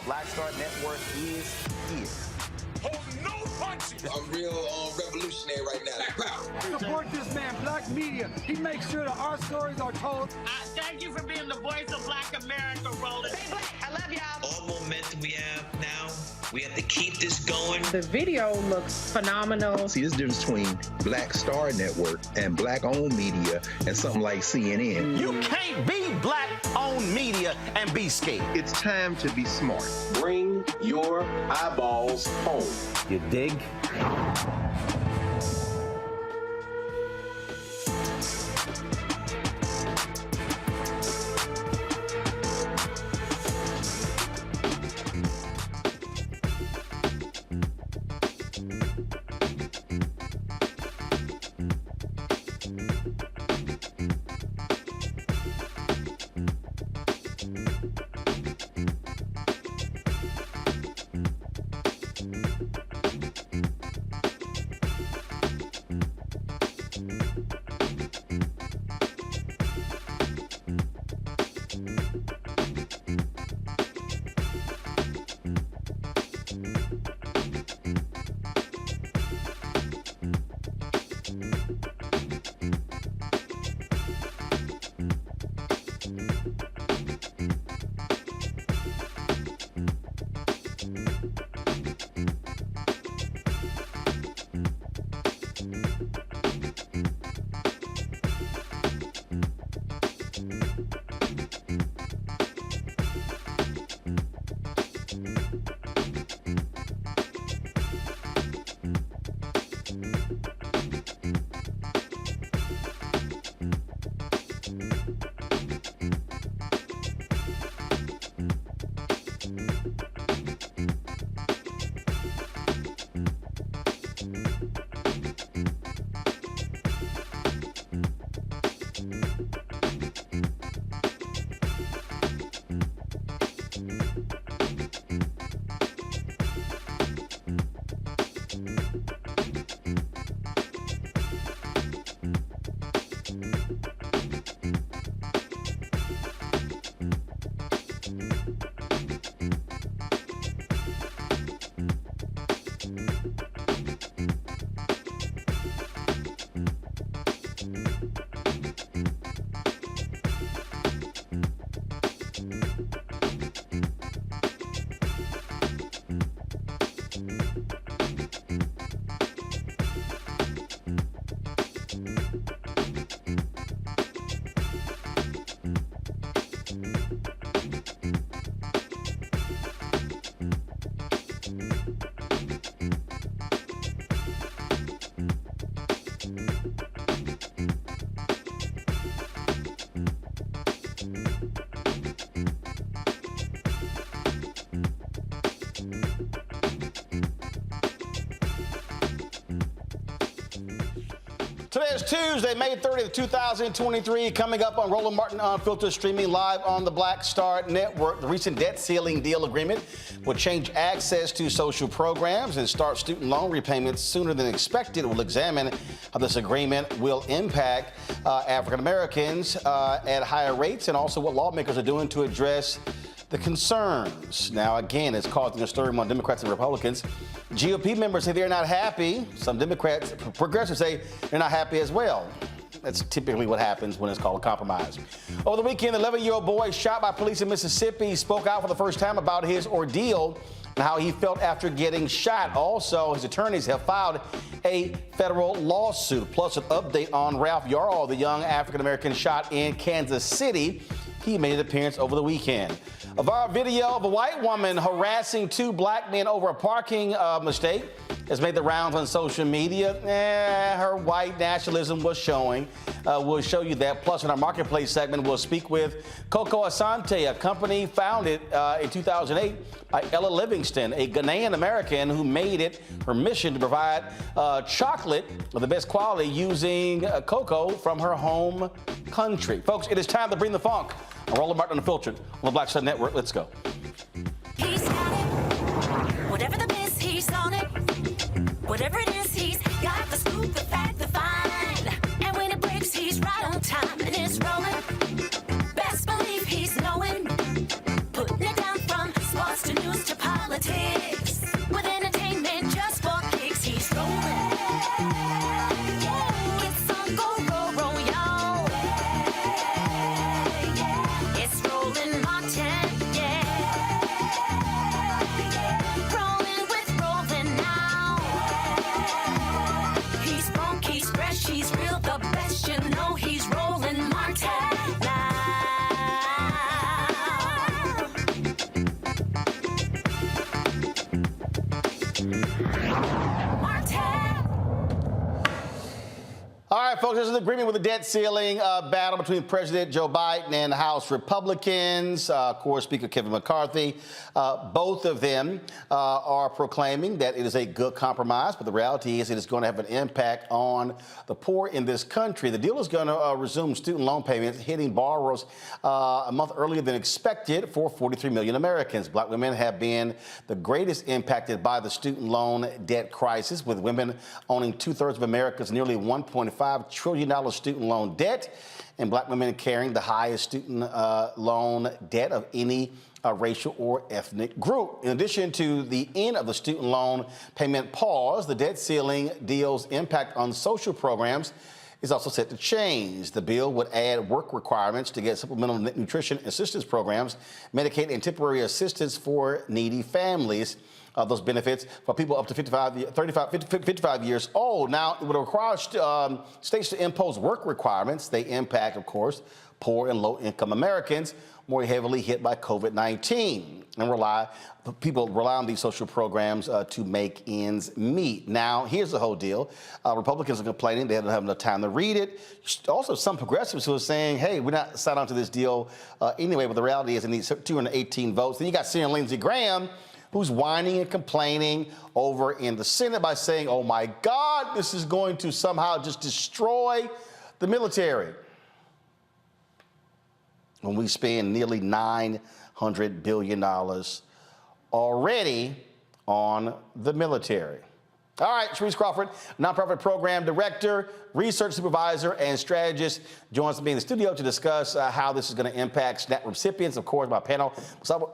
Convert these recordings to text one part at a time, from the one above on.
Black Star Network is here. Hold no punches. I'm real revolutionary right now. Support this man, Black Media. He makes sure that our stories are told. Thank you for being the voice of Black America, Roland. Stay black. I love y'all. All momentum we have now, we have to keep this going. The video looks phenomenal. See, there's a difference between Black Star Network and black-owned media and something like CNN. You can't be black-owned media and be scared. It's time to be smart. Bring your eyeballs home. You dig? is Tuesday, May 30th, 2023. Coming up on Roland Martin Unfiltered, streaming live on the Black Star Network. The recent debt ceiling deal agreement will change access to social programs and start student loan repayments sooner than expected. We'll examine how this agreement will impact African Americans at higher rates, and also what lawmakers are doing to address the concerns. Now, again, it's causing a stir among Democrats and Republicans. GOP members say they're not happy. Some Democrats, progressives say they're not happy as well. That's typically what happens when it's called a compromise. Over the weekend, the 11-year-old boy shot by police in Mississippi spoke out for the first time about his ordeal and how he felt after getting shot. Also, his attorneys have filed a federal lawsuit. Plus, an update on Ralph Yarl, the young African-American shot in Kansas City. He made an appearance over the weekend. A viral video of a white woman harassing two black men over a parking mistake has made the rounds on social media. Her white nationalism was showing. We'll show you that. Plus, in our marketplace segment, we'll speak with Coco Asante, a company founded in 2008 by Ella Livingston, a Ghanaian American who made it her mission to provide chocolate of the best quality using cocoa from her home country. Folks, it is time to bring the funk. I'm Roland Martin Unfiltered on the Black Star Network. Let's go. He's got it. Whatever the miss, he's on it. Whatever it is, he's got the scoop, the fact, the find. And when it breaks, he's right on time and it's rolling. Best believe he's knowing. Putting it down from sports to news to politics. With entertainment just for kicks, he's rolling. It's on go, roll, y'all. It's Roland Martin, yeah. Rolling with Roland now. He's funk, he's fresh, he's real, the best, you know he's Roland Martin now. All right, folks, there's an agreement with the debt ceiling battle between President Joe Biden and the House Republicans. Of course, Speaker Kevin McCarthy. Both of them are proclaiming that it is a good compromise, but the reality is it is going to have an impact on the poor in this country. The deal is going to resume student loan payments, hitting borrowers a month earlier than expected for 43 million Americans. Black women have been the greatest impacted by the student loan debt crisis, with women owning 2/3 of America's nearly $1.5 trillion student loan debt, and black women carrying the highest student loan debt of any racial or ethnic group. In addition to the end of the student loan payment pause, the debt ceiling deal's impact on social programs is also set to change. The bill would add work requirements to get supplemental nutrition assistance programs, Medicaid, and temporary assistance for needy families. Those benefits for people up to 55 years old. Now, it would require states to impose work requirements. They impact, of course, poor and low-income Americans more heavily hit by COVID-19, and people rely on these social programs to make ends meet. Now, here's the whole deal. Republicans are complaining they don't have enough time to read it. Also, some progressives who are saying, hey, we're not signed on to this deal anyway, but the reality is it needs 218 votes. Then you got Senator Lindsey Graham, who's whining and complaining over in the Senate by saying, oh my God, this is going to somehow just destroy the military. When we spend nearly $900 billion already on the military. All right, Sharice Crawford, nonprofit program director, research supervisor, and strategist, joins me in the studio to discuss how this is going to impact SNAP recipients. Of course, my panel,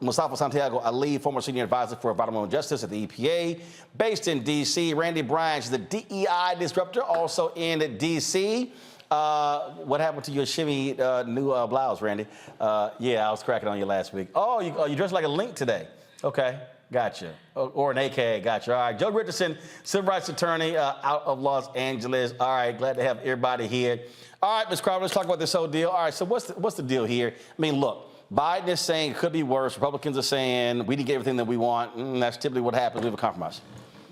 Mustafa Santiago Ali, former senior advisor for environmental justice at the EPA, based in D.C. Randy Bryan, the DEI disruptor, also in D.C. What happened to your shimmy new blouse, Randy? Yeah, I was cracking on you last week. Oh, you dressed like a Link today. Okay. Gotcha. Or an AKA, gotcha. All right, Joe Richardson, civil rights attorney out of Los Angeles. All right, glad to have everybody here. All right, Ms. Crawford, let's talk about this whole deal. All right, so what's the deal here? I mean, look, Biden is saying it could be worse. Republicans are saying we didn't get everything that we want. That's typically what happens. We have a compromise.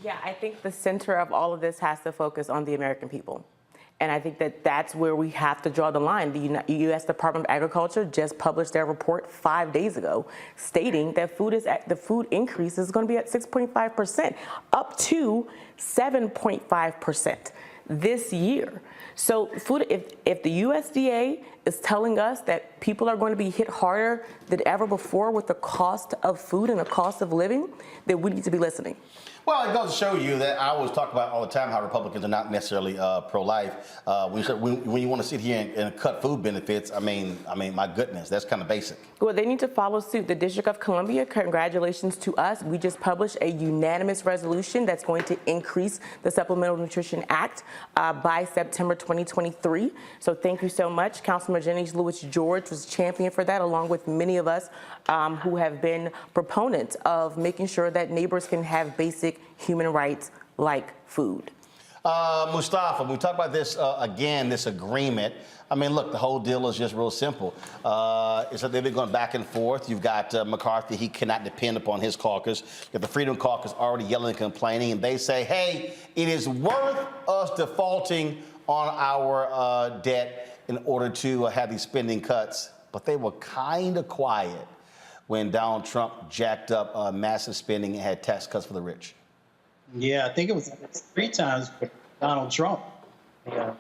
Yeah, I think the center of all of this has to focus on the American people. And I think that that's where we have to draw the line. The U.S. Department of Agriculture just published their report 5 days ago, stating that the food increase is going to be at 6.5%, up to 7.5%. this year. So if the USDA is telling us that people are going to be hit harder than ever before with the cost of food and the cost of living, then we need to be listening. Well, it goes to show you that I always talk about all the time how Republicans are not necessarily pro-life. When you want to sit here and cut food benefits, I mean, my goodness, that's kind of basic. Well, they need to follow suit. The District of Columbia, congratulations to us. We just published a unanimous resolution that's going to increase the Supplemental Nutrition Act by September 2023. So thank you so much. Councilman Jennings Lewis George was champion for that, along with many of us who have been proponents of making sure that neighbors can have basic human rights like food. Mustafa, we talk about this again, this agreement. I mean, look, the whole deal is just real simple. It's that they've been going back and forth. You've got McCarthy, he cannot depend upon his caucus. You have the Freedom Caucus already yelling and complaining, and they say, hey, it is worth us defaulting on our debt in order to have these spending cuts. But they were kind of quiet when Donald Trump jacked up massive spending and had tax cuts for the rich. Yeah, I think it was 3 times Donald Trump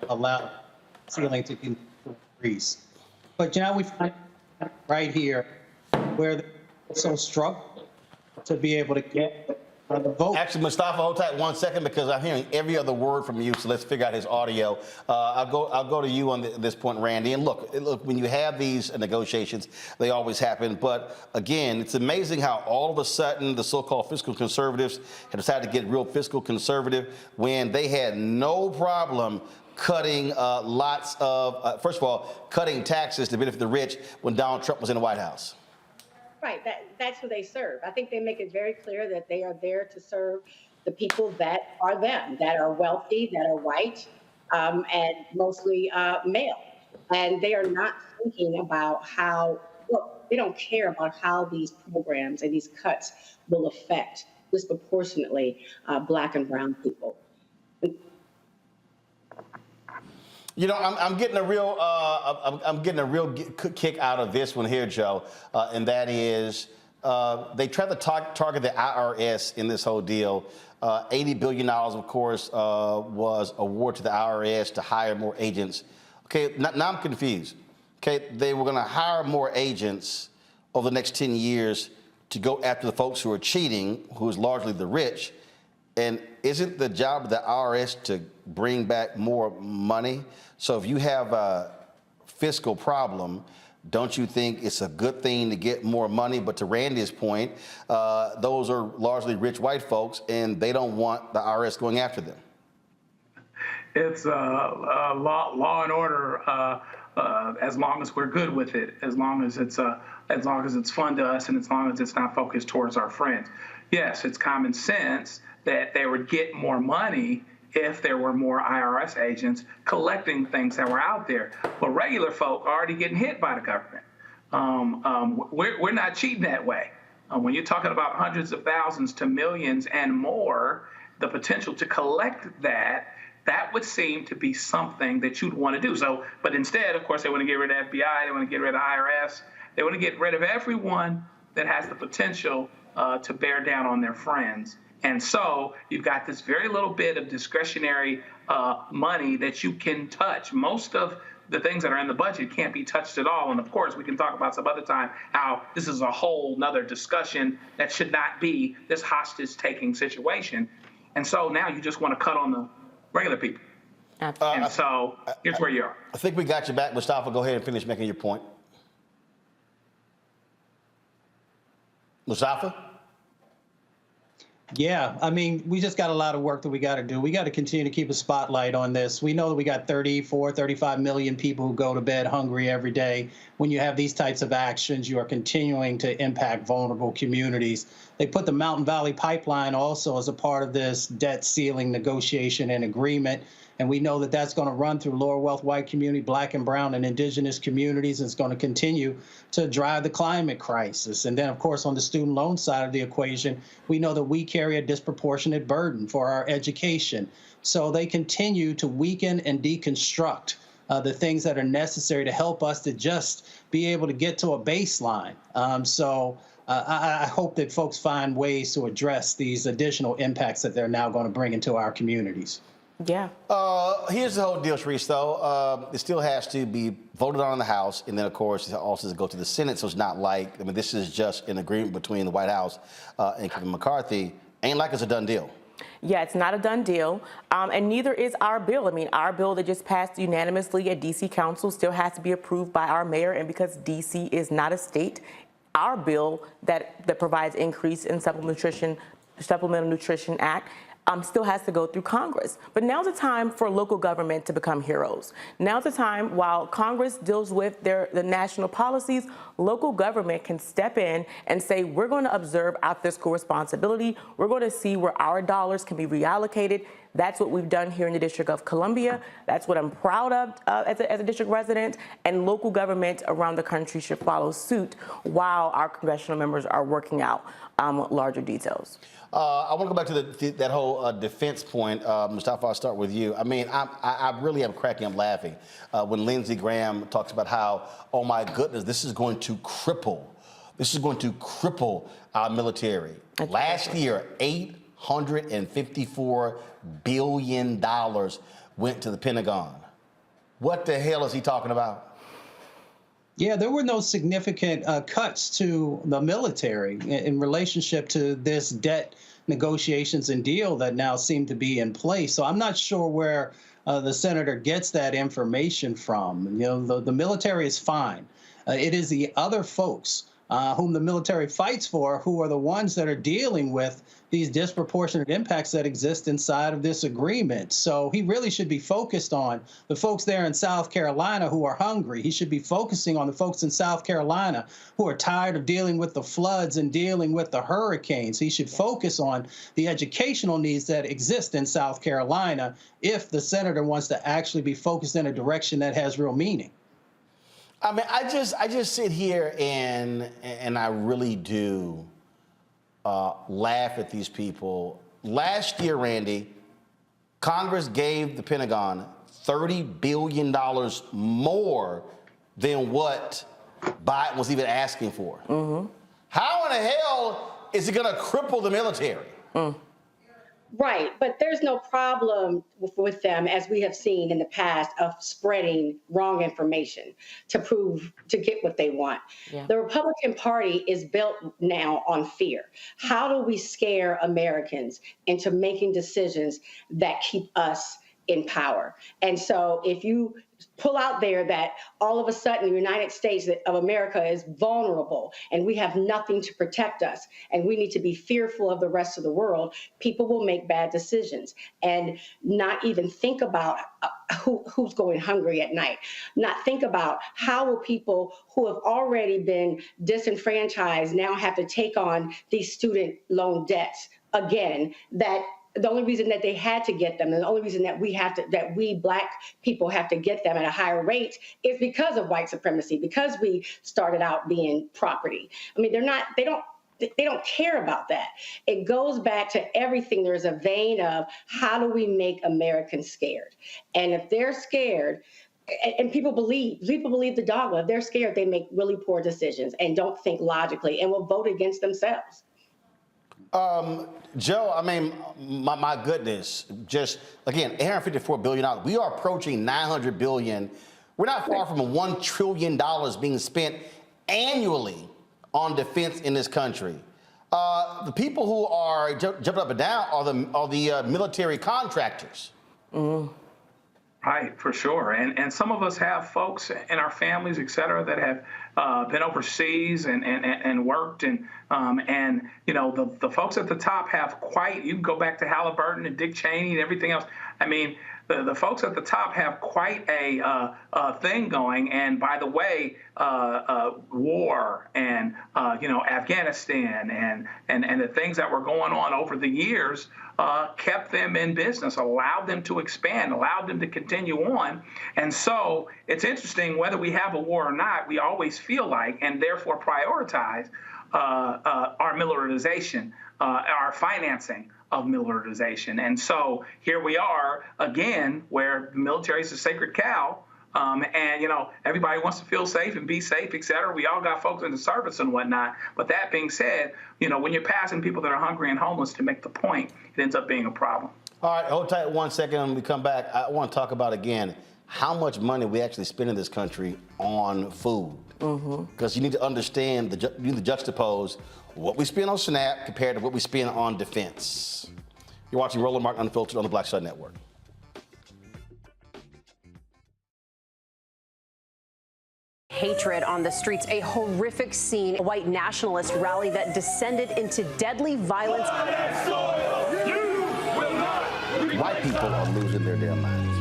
allowed ceiling to increase. But now we find right here where they're so struggle to be able to get the vote. Actually, Mustafa, hold tight 1 second because I'm hearing every other word from you. So let's figure out his audio. I'll go to you on this point, Randy. And look, when you have these negotiations, they always happen. But again, it's amazing how all of a sudden the so-called fiscal conservatives have decided to get real fiscal conservative when they had no problem cutting lots of, first of all, cutting taxes to benefit the rich when Donald Trump was in the White House. Right, that's who they serve. I think they make it very clear that they are there to serve the people that are them, that are wealthy, that are white, and mostly male. And they are not thinking about how, look, they don't care about how these programs and these cuts will affect disproportionately Black and brown people. You know, I'm getting a real kick out of this one here, Joe, and that is they try to target the IRS in this whole deal. $80 billion, of course, was awarded to the IRS to hire more agents. Okay, now I'm confused. Okay, they were going to hire more agents over the next 10 years to go after the folks who are cheating, who is largely the rich. And isn't the job of the IRS to bring back more money? So if you have a fiscal problem, don't you think it's a good thing to get more money? But to Randy's point, those are largely rich white folks, and they don't want the IRS going after them. It's law and order as long as we're good with it, as long as it's fun to us, and as long as it's not focused towards our friends. Yes, it's common sense that they would get more money if there were more IRS agents collecting things that were out there. But regular folk are already getting hit by the government. We're not cheating that way. When you're talking about hundreds of thousands to millions and more, the potential to collect that would seem to be something that you'd want to do. So, but instead, of course, they want to get rid of FBI, they want to get rid of IRS, they want to get rid of everyone that has the potential to bear down on their friends. And so you've got this very little bit of discretionary money that you can touch. Most of the things that are in the budget can't be touched at all. And of course, we can talk about some other time how this is a whole nother discussion that should not be this hostage-taking situation. And so now you just want to cut on the regular people. And so here's where you are. I think we got you back. Mustafa, go ahead and finish making your point. Mustafa? Yeah, I mean, we just got a lot of work that we got to do. We got to continue to keep a spotlight on this. We know that we got 34, 35 million people who go to bed hungry every day. When you have these types of actions, you are continuing to impact vulnerable communities. They put the Mountain Valley Pipeline also as a part of this debt ceiling negotiation and agreement. And we know that that's going to run through lower wealth white community, Black and brown and indigenous communities. It's going to continue to drive the climate crisis. And then, of course, on the student loan side of the equation, we know that we carry a disproportionate burden for our education. So they continue to weaken and deconstruct the things that are necessary to help us to just be able to get to a baseline. I hope that folks find ways to address these additional impacts that they're now going to bring into our communities. Yeah. Here's the whole deal, Sharice, though. It still has to be voted on in the House, and then, of course, it also has to go to the Senate, so it's not like, I mean, this is just an agreement between the White House and Kevin McCarthy. Ain't like it's a done deal. Yeah, it's not a done deal, and neither is our bill. I mean, our bill that just passed unanimously at D.C. Council still has to be approved by our mayor, and because D.C. is not a state, our bill that provides increase in Supplemental Nutrition Act still has to go through Congress. But now's the time for local government to become heroes. Now's the time, while Congress deals with the national policies, local government can step in and say, we're going to observe our fiscal responsibility. We're going to see where our dollars can be reallocated. That's what we've done here in the District of Columbia. That's what I'm proud of as a district resident. And local government around the country should follow suit while our congressional members are working out larger details. I want to go back to that whole defense point. Mustafa, I'll start with you. I mean, I really am cracking up laughing when Lindsey Graham talks about how, oh my goodness, this is going to cripple our military. Last year, $854 billion went to the Pentagon. What the hell is he talking about? Yeah, there were no significant cuts to the military in relationship to this debt negotiations and deal that now seem to be in place. So I'm not sure where the senator gets that information from. You know, the military is fine. It is the other folks whom the military fights for who are the ones that are dealing with these disproportionate impacts that exist inside of this agreement. So he really should be focused on the folks there in South Carolina who are hungry. He should be focusing on the folks in South Carolina who are tired of dealing with the floods and dealing with the hurricanes. He should focus on the educational needs that exist in South Carolina if the senator wants to actually be focused in a direction that has real meaning. I mean, I just sit here and I really do laugh at these people. Last year, Randy, Congress gave the Pentagon $30 billion more than what Biden was even asking for. Mm-hmm. How in the hell is it going to cripple the military? Right, but there's no problem with them, as we have seen in the past, of spreading wrong information to get what they want. Yeah. The Republican Party is built now on fear. How do we scare Americans into making decisions that keep us in power? And so if you pull out there that all of a sudden the United States of America is vulnerable and we have nothing to protect us and we need to be fearful of the rest of the world, people will make bad decisions and not even think about who's going hungry at night, not think about how will people who have already been disenfranchised now have to take on these student loan debts again, that the only reason that they had to get them, and the only reason that we Black people have to get them at a higher rate is because of white supremacy, because we started out being property. I mean, they don't care about that. It goes back to everything. There's a vein of how do we make Americans scared? And if they're scared, and people believe the dogma, if they're scared, they make really poor decisions and don't think logically and will vote against themselves. Joe, I mean, my goodness, just, again, $854 billion. We are approaching $900 billion. We're not far from $1 trillion being spent annually on defense in this country. The people who are jumping up and down are the military contractors. Mm-hmm. Right, for sure. And some of us have folks in our families, et cetera, that have been overseas and worked. And you know, the folks at the top have quite, you can go back to Halliburton and Dick Cheney and everything else. I mean, the folks at the top have quite a thing going. And by the way, war and, you know, Afghanistan and the things that were going on over the years kept them in business, allowed them to expand, allowed them to continue on. And so it's interesting, whether we have a war or not, we always feel like, and therefore prioritize our militarization, our financing of militarization. And so here we are again, where the military is a sacred cow And, everybody wants to feel safe and be safe, et cetera. We all got folks in the service and whatnot. But that being said, when you're passing people that are hungry and homeless to make the point, it ends up being a problem. All right, hold tight 1 second. When we come back, I want to talk about, again, how much money we actually spend in this country on food. Because you need to understand, you need to juxtapose what we spend on SNAP compared to what we spend on defense. You're watching Roland Martin Unfiltered on the Black Star Network. Hatred on the streets, a horrific scene, a white nationalist rally that descended into deadly violence. White people are losing their damn minds.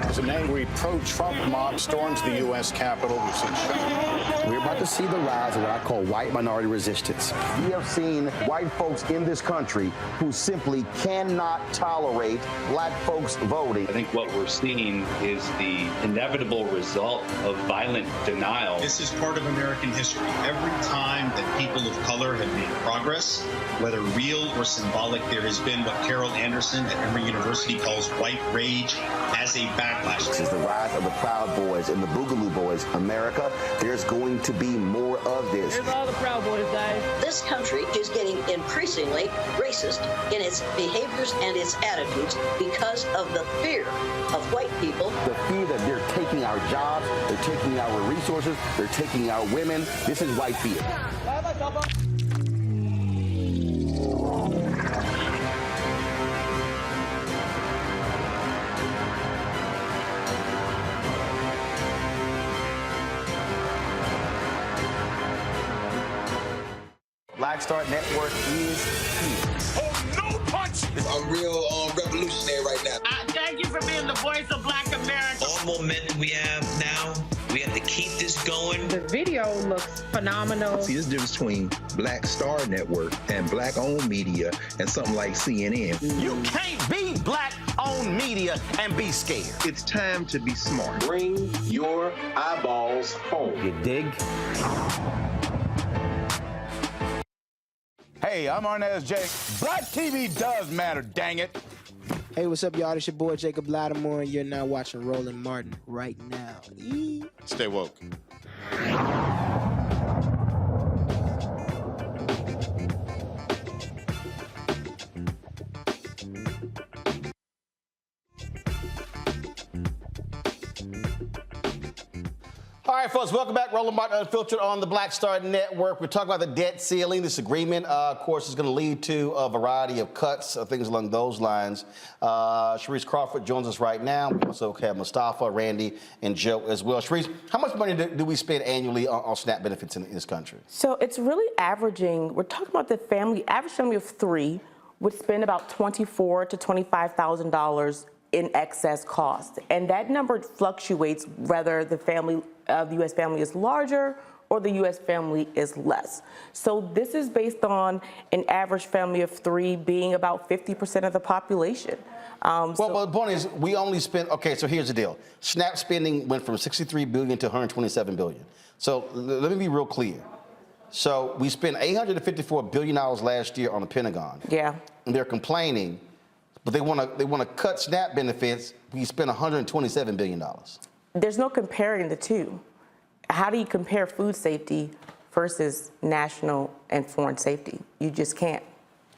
As an angry pro-Trump mob storms the U.S. Capitol, we've seen shooting. We're about to see the rise of what I call white minority resistance. We have seen white folks in this country who simply cannot tolerate black folks voting. I think what we're seeing is the inevitable result of violent denial. This is part of American history. Every time that people of color have made progress, whether real or symbolic, there has been what Carol Anderson at Emory University calls white rage as a backlash. This is the rise of the Proud Boys and the Boogaloo Boys. America, there's going to be more of this. Here's all the Proud Boys, guys. This country is getting increasingly racist in its behaviors and its attitudes because of the fear of white people. The fear that they're taking our jobs, they're taking our resources, they're taking our women. This is white fear. Black Star Network is here. Oh, no punches! I'm real revolutionary right now. Thank you for being the voice of Black America. All momentum we have now, we have to keep this going. The video looks phenomenal. See, there's a difference between Black Star Network and black-owned media and something like CNN. You can't be black-owned media and be scared. It's time to be smart. Bring your eyeballs home. You dig? Hey, I'm Arnez J. Black TV does matter, dang it. Hey, what's up, y'all? It's your boy, Jacob Lattimore, and you're now watching Roland Martin right now. Stay woke. All right, folks, welcome back. Roland Martin Unfiltered on the Black Star Network. We're talking about the debt ceiling. This agreement, of course, is going to lead to a variety of cuts, things along those lines. Sharice Crawford joins us right now. We also have Mustafa, Randy, and Joe as well. Sharice, how much money do we spend annually on SNAP benefits in this country? So it's really averaging, we're talking about the average family of three would spend about $24,000 to $25,000 in excess cost. And that number fluctuates whether the U.S. family is larger or the U.S. family is less. So this is based on an average family of three being about 50% of the population. Well, the point is, we only spend, okay, so here's the deal. SNAP spending went from $63 billion to $127 billion. So let me be real clear. So we spent $854 billion last year on the Pentagon. Yeah. And they're complaining, but they want to cut SNAP benefits. We spent $127 billion. There's no comparing the two. How do you compare food safety versus national and foreign safety? You just can't.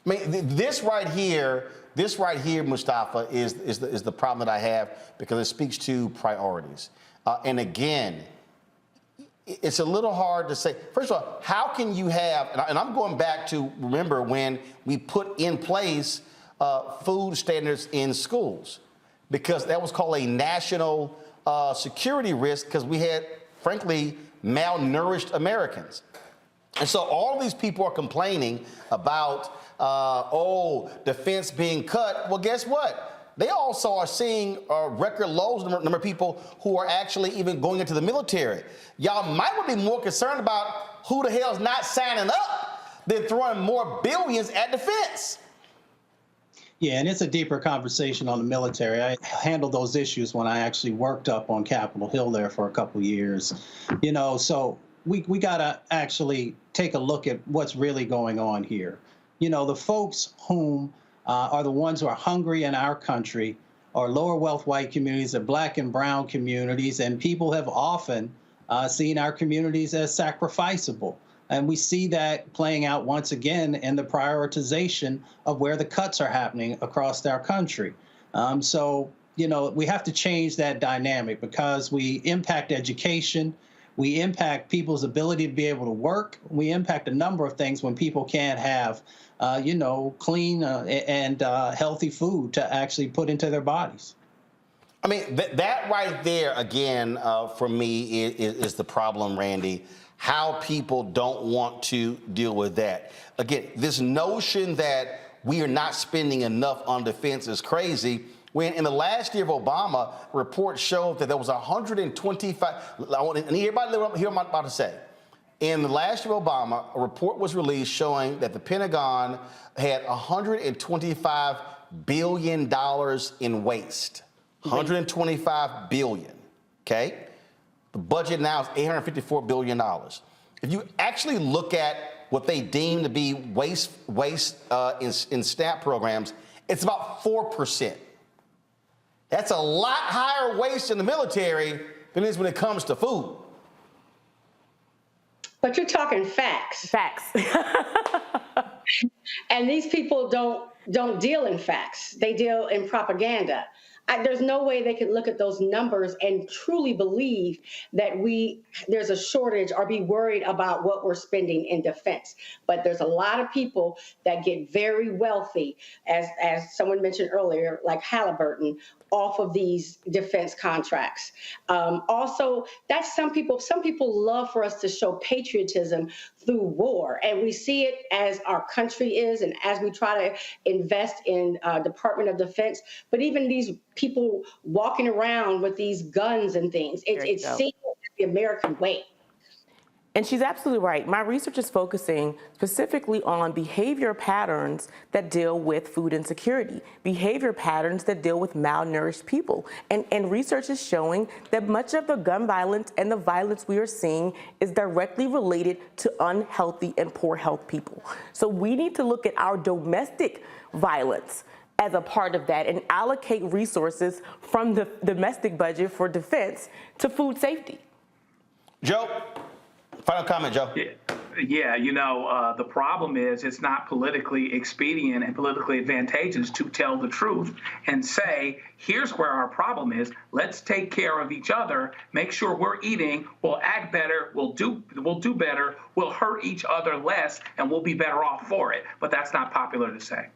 I mean, this right here, Mustafa, is the problem that I have because it speaks to priorities. And again, it's a little hard to say. First of all, how can you have, and I'm going back to remember when we put in place food standards in schools, because that was called a national security risk because we had, frankly, malnourished Americans. And so all these people are complaining about, defense being cut. Well, guess what? They also are seeing record lows number of people who are actually even going into the military. Y'all might be more concerned about who the hell's not signing up than throwing more billions at defense. Yeah, and it's a deeper conversation on the military. I handled those issues when I actually worked up on Capitol Hill there for a couple years. So we got to actually take a look at what's really going on here. The folks whom are the ones who are hungry in our country or lower wealth white communities or black and brown communities, and people have often seen our communities as sacrificable. And we see that playing out once again in the prioritization of where the cuts are happening across our country. So, you know, we have to change that dynamic because we impact education, we impact people's ability to be able to work, we impact a number of things when people can't have, you know, clean and healthy food to actually put into their bodies. I mean, that right there, again, for me, is the problem, Randy. How people don't want to deal with that. Again, this notion that we are not spending enough on defense is crazy. When in the last year of Obama, reports showed that there was 125. I want everybody to hear what I'm about to say. In the last year of Obama, a report was released showing that the Pentagon had $125 billion in waste. $125 billion. Okay. The budget now is $854 billion. If you actually look at what they deem to be waste in SNAP programs, it's about 4%. That's a lot higher waste in the military than it is when it comes to food. But you're talking facts. Facts. And these people don't deal in facts. They deal in propaganda. There's no way they could look at those numbers and truly believe that there's a shortage or be worried about what we're spending in defense. But there's a lot of people that get very wealthy, as someone mentioned earlier, like Halliburton, off of these defense contracts. Also, that's some people love for us to show patriotism through war. And we see it as our country is and as we try to invest in Department of Defense. But even these people walking around with these guns and things, it's seen as the American way. And she's absolutely right. My research is focusing specifically on behavior patterns that deal with food insecurity, behavior patterns that deal with malnourished people. And research is showing that much of the gun violence and the violence we are seeing is directly related to unhealthy and poor health people. So we need to look at our domestic violence as a part of that and allocate resources from the domestic budget for defense to food safety. Joe? Final comment, Joe. Yeah, you know, the problem is it's not politically expedient and politically advantageous to tell the truth and say, here's where our problem is. Let's take care of each other, make sure we're eating, we'll act better, we'll do better, we'll hurt each other less, and we'll be better off for it. But that's not popular to say.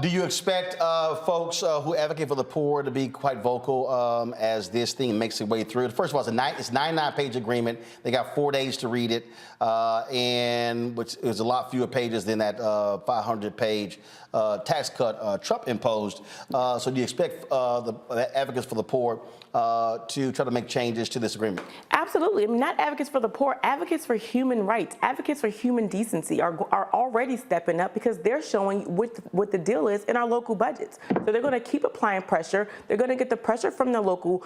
Do you expect folks who advocate for the poor to be quite vocal as this thing makes its way through? First of all, it's a 99-page agreement. They got 4 days to read it, and which is a lot fewer pages than that 500-page tax cut Trump imposed. So do you expect the advocates for the poor to try to make changes to this agreement? Absolutely. I mean, not advocates for the poor, advocates for human rights, advocates for human decency are already stepping up because they're showing what the deal is in our local budgets. So they're going to keep applying pressure. They're going to get the pressure from their local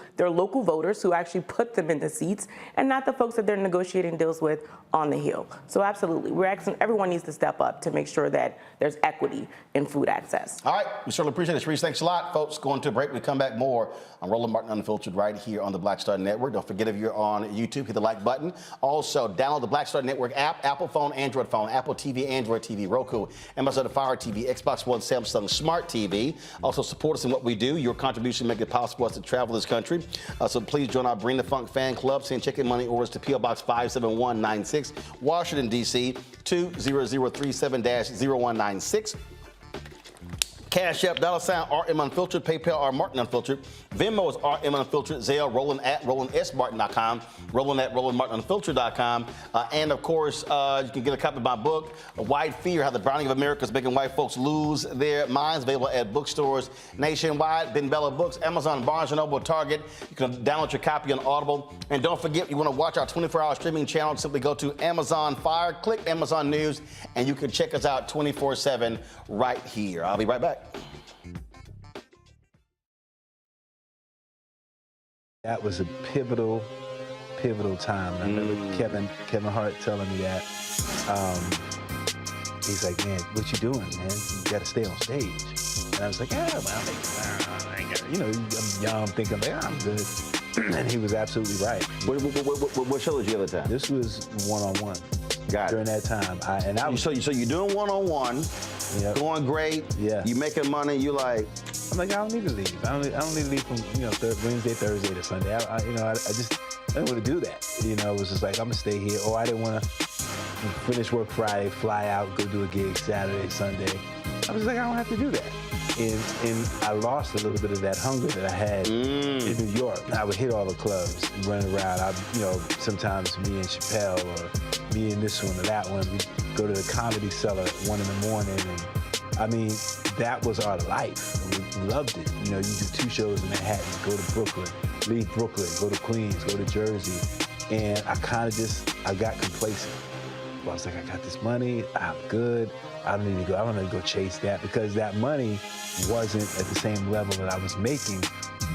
voters who actually put them in the seats and not the folks that they're negotiating deals with on the Hill. So absolutely. We're asking everyone needs to step up to make sure that there's equity in food access. All right. We certainly appreciate it, Sharice. Thanks a lot, folks. Going to a break. We come back more on Roland Martin Unfiltered right here on the Black Star Network. Don't forget, if you're on YouTube, hit the like button. Also, download the Black Star Network app, Apple phone, Android phone, Apple TV, Android TV, Roku, Amazon Fire TV, Xbox One, Samsung Smart TV. Also, support us in what we do. Your contribution makes it possible for us to travel this country. So please join our Bring the Funk fan club. Send check-in money orders to P.O. Box 57196, Washington, D.C. 20037-0196. Cash App, $RM Unfiltered, PayPal, R Martin Unfiltered, Venmo is RM Unfiltered, Zelle, Roland at RolandSMartin.com, Roland at RolandMartinUnfiltered.com, and of course, you can get a copy of my book, White Fear, How the Browning of America is Making White Folks Lose Their Minds, available at bookstores nationwide, Ben Bella Books, Amazon, Barnes & Noble, Target. You can download your copy on Audible. And don't forget, you want to watch our 24-hour streaming channel, simply go to Amazon Fire, click Amazon News, and you can check us out 24/7 right here. I'll be right back. That was a pivotal time. I remember Kevin Hart telling me that. He's like, man, what you doing, man? You got to stay on stage. And I was like, yeah, well, I ain't got, you know, I'm young, thinking, like, I'm good. And he was absolutely right. What show did you have at the time? This was one-on-one. Got During that time. So you're doing one-on-one, going great, you making money, you like... I'm like, I don't need to leave. I don't need to leave from, you know, Wednesday, Thursday to Sunday. I didn't want to do that. You know, it was just like, I'm gonna stay here. Or I didn't want to finish work Friday, fly out, go do a gig Saturday, Sunday. I was like, I don't have to do that. And I lost a little bit of that hunger that I had in New York. I would hit all the clubs, run around. Sometimes me and Chappelle or me and this one or that one, we'd go to the Comedy Cellar at 1 in the morning. And I mean, that was our life. We loved it. You know, you do 2 shows in Manhattan, go to Brooklyn, leave Brooklyn, go to Queens, go to Jersey. And I got complacent. I was like, I got this money, I'm good. I don't need to go chase that, because that money wasn't at the same level that I was making,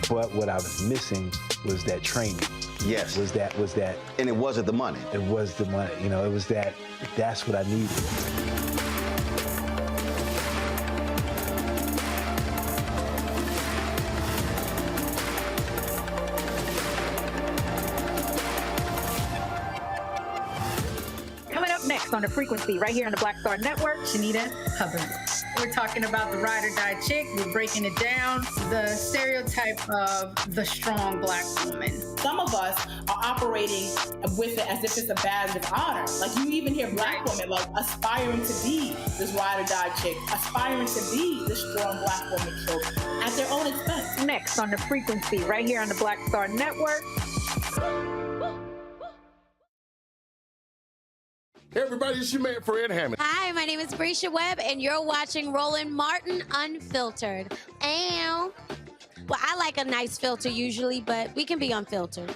but what I was missing was that training. Yes. Was that. And it wasn't the money. It was the money, you know, it was that's what I needed. Next on The Frequency, right here on the Black Star Network, Shanita Hubbard. We're talking about the ride or die chick. We're breaking it down. The stereotype of the strong Black woman. Some of us are operating with it as if it's a badge of honor. Like, you even hear Black women like aspiring to be this ride or die chick, aspiring to be this strong Black woman trope at their own expense. Next on The Frequency, right here on the Black Star Network. Hey everybody, it's your man Fred Hammond. Hi, my name is Brescia Webb, and you're watching Roland Martin Unfiltered. Well, I like a nice filter usually, but we can be unfiltered.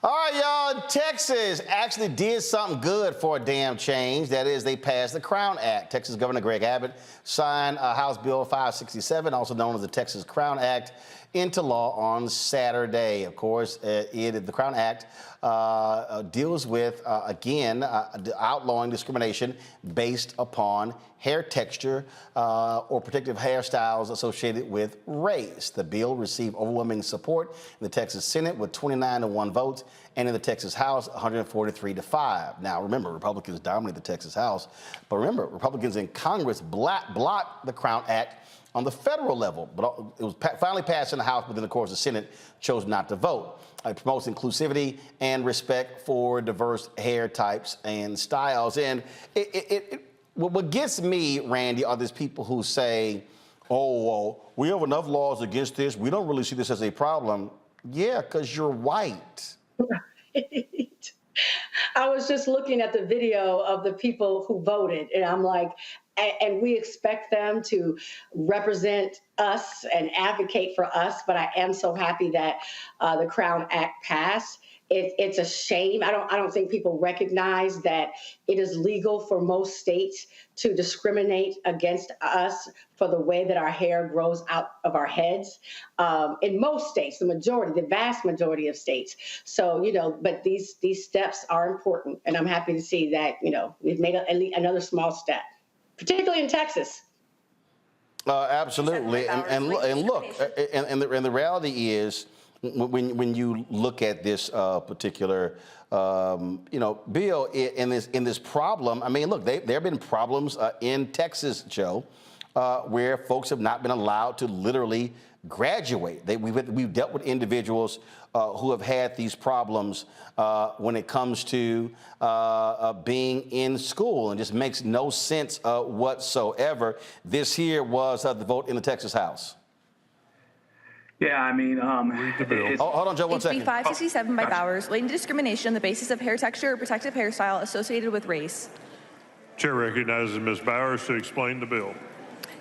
All right, y'all. Texas actually did something good for a damn change. That is, they passed the Crown Act. Texas Governor Greg Abbott signed House Bill 567, also known as the Texas Crown Act, into law on Saturday. Of course, the Crown Act deals with, outlawing discrimination based upon hair texture or protective hairstyles associated with race. The bill received overwhelming support in the Texas Senate with 29-1 votes, and in the Texas House, 143-5. Now, remember, Republicans dominate the Texas House, but remember, Republicans in Congress blocked the Crown Act on the federal level, but it was finally passed in the House, but then, of course, the Senate chose not to vote. It promotes inclusivity and respect for diverse hair types and styles. And what gets me, Randy, are these people who say, oh, well, we have enough laws against this. We don't really see this as a problem. Yeah, because you're white. Right. I was just looking at the video of the people who voted, and I'm like, and we expect them to represent us and advocate for us, but I am so happy that the Crown Act passed. It's a shame. I don't think people recognize that it is legal for most states to discriminate against us for the way that our hair grows out of our heads. In most states, the vast majority of states. So, but these steps are important, and I'm happy to see that, we've made another small step, particularly in Texas. Absolutely. And look, the reality is, when you look at this particular, bill in this problem, I mean, look, there have been problems in Texas, Joe, where folks have not been allowed to literally graduate. We've dealt with individuals who have had these problems when it comes to being in school, and just makes no sense whatsoever. This here was the vote in the Texas House. Yeah, I mean, hold on, Joe, one second. HB 567 by Bowers, latent discrimination on the basis of hair texture or protective hairstyle associated with race. Chair recognizes Ms. Bowers to explain the bill.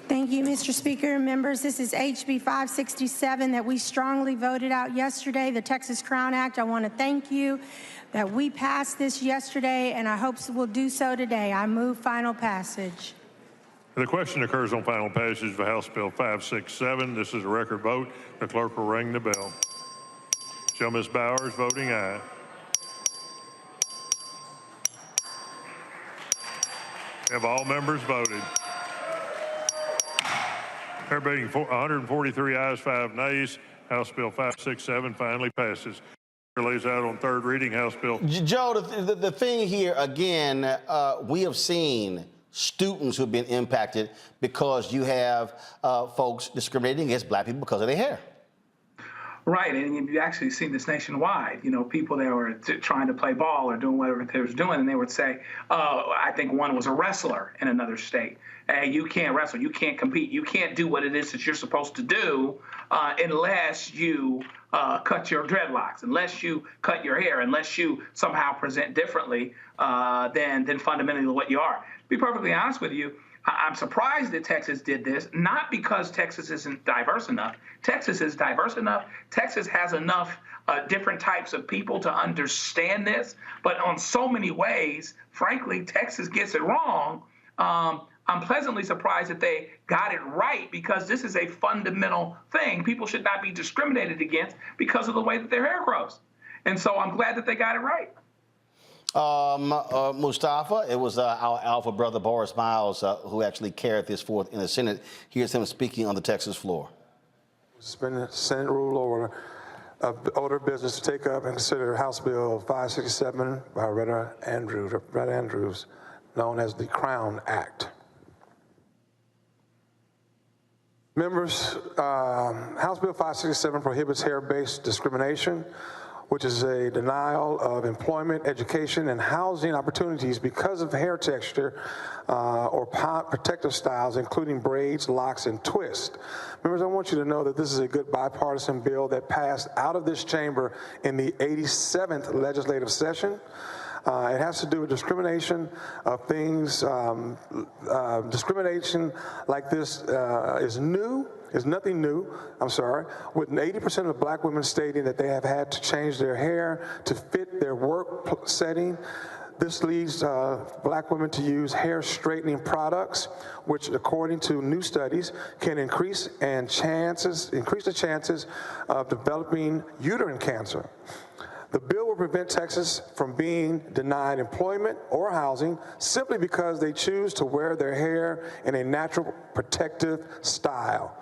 Thank you, Mr. Speaker and members. This is HB 567 that we strongly voted out yesterday, the Texas Crown Act. I want to thank you that we passed this yesterday, and I hope we'll do so today. I move final passage. The question occurs on final passage of House Bill 567. This is a record vote. The clerk will ring the bell. Show Ms. Bowers voting aye. Have all members voted? There being 143 ayes, 5 nays, House Bill 567 finally passes. Lays out on third reading House Bill. Joe, the thing here, again, we have seen students who've been impacted because you have folks discriminating against black people because of their hair. Right, and you've actually seen this nationwide. You know, people that were trying to play ball or doing whatever they was doing, and they would say, "Oh, I think one was a wrestler in another state. Hey, you can't wrestle, you can't compete, you can't do what it is that you're supposed to do unless you cut your dreadlocks, unless you cut your hair, unless you somehow present differently than fundamentally what you are." To be perfectly honest with you, I'm surprised that Texas did this, not because Texas isn't diverse enough. Texas is diverse enough. Texas has enough different types of people to understand this. But on so many ways, frankly, Texas gets it wrong. I'm pleasantly surprised that they got it right, because this is a fundamental thing. People should not be discriminated against because of the way that their hair grows. And so I'm glad that they got it right. Mustafa, it was our alpha brother Boris Miles who actually carried this forth in the Senate. Here's him speaking on the Texas floor. Suspend the Senate rule order of business to take up and consider House Bill 567 by Retta Andrews, known as the Crown Act. Members, House Bill 567 prohibits hair-based discrimination, which is a denial of employment, education, and housing opportunities because of hair texture or protective styles, including braids, locks, and twists. Members, I want you to know that this is a good bipartisan bill that passed out of this chamber in the 87th legislative session. It has to do with discrimination of things. Discrimination like this is nothing new, with 80% of black women stating that they have had to change their hair to fit their work setting. This leads black women to use hair straightening products, which, according to new studies, can increase the chances of developing uterine cancer. The bill will prevent Texas from being denied employment or housing simply because they choose to wear their hair in a natural protective style.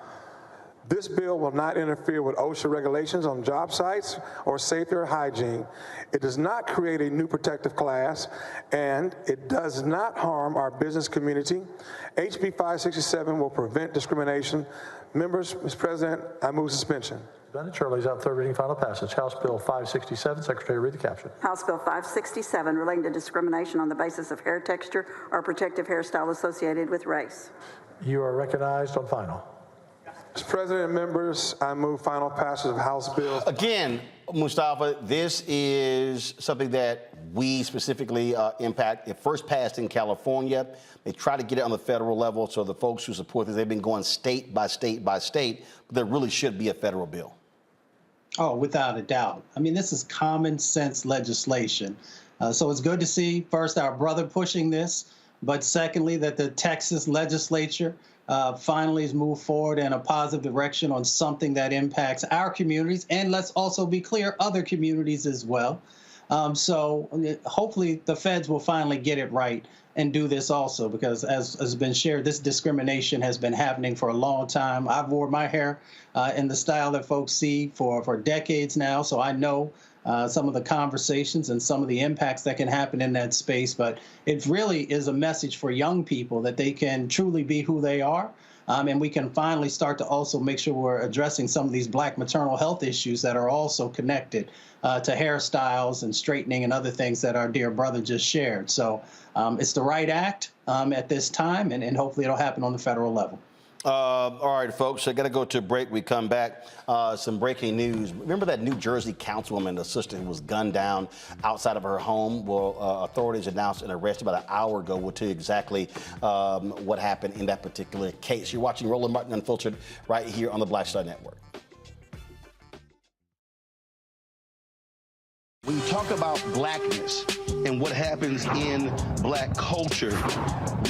This bill will not interfere with OSHA regulations on job sites or safety or hygiene. It does not create a new protective class, and it does not harm our business community. HB 567 will prevent discrimination. Members, Mr. President, I move suspension. Chair lays out third reading final passage. House Bill 567. Secretary, read the caption. House Bill 567 relating to discrimination on the basis of hair texture or protective hairstyle associated with race. You are recognized on final. Mr. President and members, I move final passage of House Bill. Again, Mustafa, this is something that we specifically impact. It first passed in California. They try to get it on the federal level, so the folks who support this, they've been going state by state by state. But there really should be a federal bill. Oh, without a doubt. I mean, this is common sense legislation. So it's good to see, first, our brother pushing this, but secondly, that the Texas legislature finally has moved forward in a positive direction on something that impacts our communities, and let's also be clear, other communities as well. So hopefully the feds will finally get it right and do this also, because as has been shared, this discrimination has been happening for a long time. I've worn my hair in the style that folks see for decades now, so I know some of the conversations and some of the impacts that can happen in that space. But it really is a message for young people that they can truly be who they are. And we can finally start to also make sure we're addressing some of these black maternal health issues that are also connected to hairstyles and straightening and other things that our dear brother just shared. So it's the right act at this time, and hopefully it'll happen on the federal level. All right, folks, I got to go to a break. We come back. Some breaking news. Remember that New Jersey councilwoman, the sister who was gunned down outside of her home? Well, authorities announced an arrest about an hour ago. We'll tell you exactly what happened in that particular case. You're watching Roland Martin Unfiltered right here on the Black Star Network. When you talk about blackness and what happens in black culture,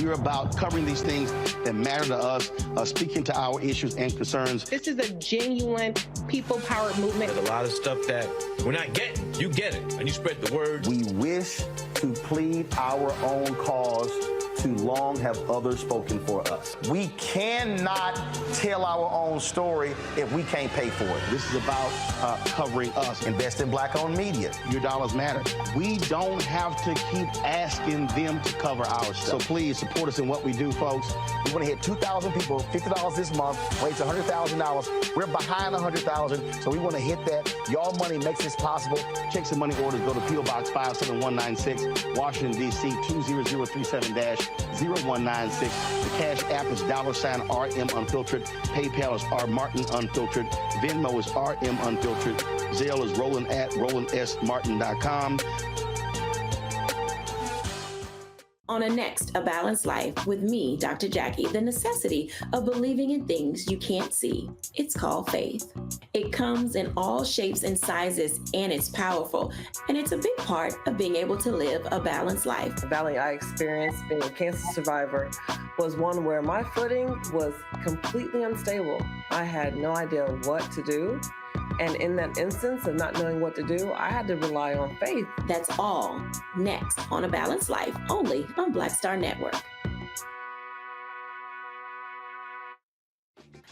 we're about covering these things that matter to us, speaking to our issues and concerns. This is a genuine people-powered movement. There's a lot of stuff that we're not getting. You get it, and you spread the word. We wish to plead our own cause. Too long have others spoken for us. We cannot tell our own story if we can't pay for it. This is about covering us. Invest in black-owned media. Your dollars matter. We don't have to keep asking them to cover our stuff. So please support us in what we do, folks. We want to hit 2,000 people, $50 this month, raise $100,000. We're behind $100,000, so we want to hit that. Y'all money makes this possible. Checks and money orders go to P.O. Box 57196, Washington, D.C. 20037-0196. The Cash App is $RM Unfiltered. PayPal is R Martin Unfiltered. Venmo is RM Unfiltered. Zelle is roland@rolandsmartin.com. On a next, A Balanced Life with me, Dr. Jackie, the necessity of believing in things you can't see. It's called faith. It comes in all shapes and sizes, and it's powerful. And it's a big part of being able to live a balanced life. The valley I experienced being a cancer survivor was one where my footing was completely unstable. I had no idea what to do. And in that instance of not knowing what to do, I had to rely on faith. That's all next on A Balanced Life, only on Black Star Network.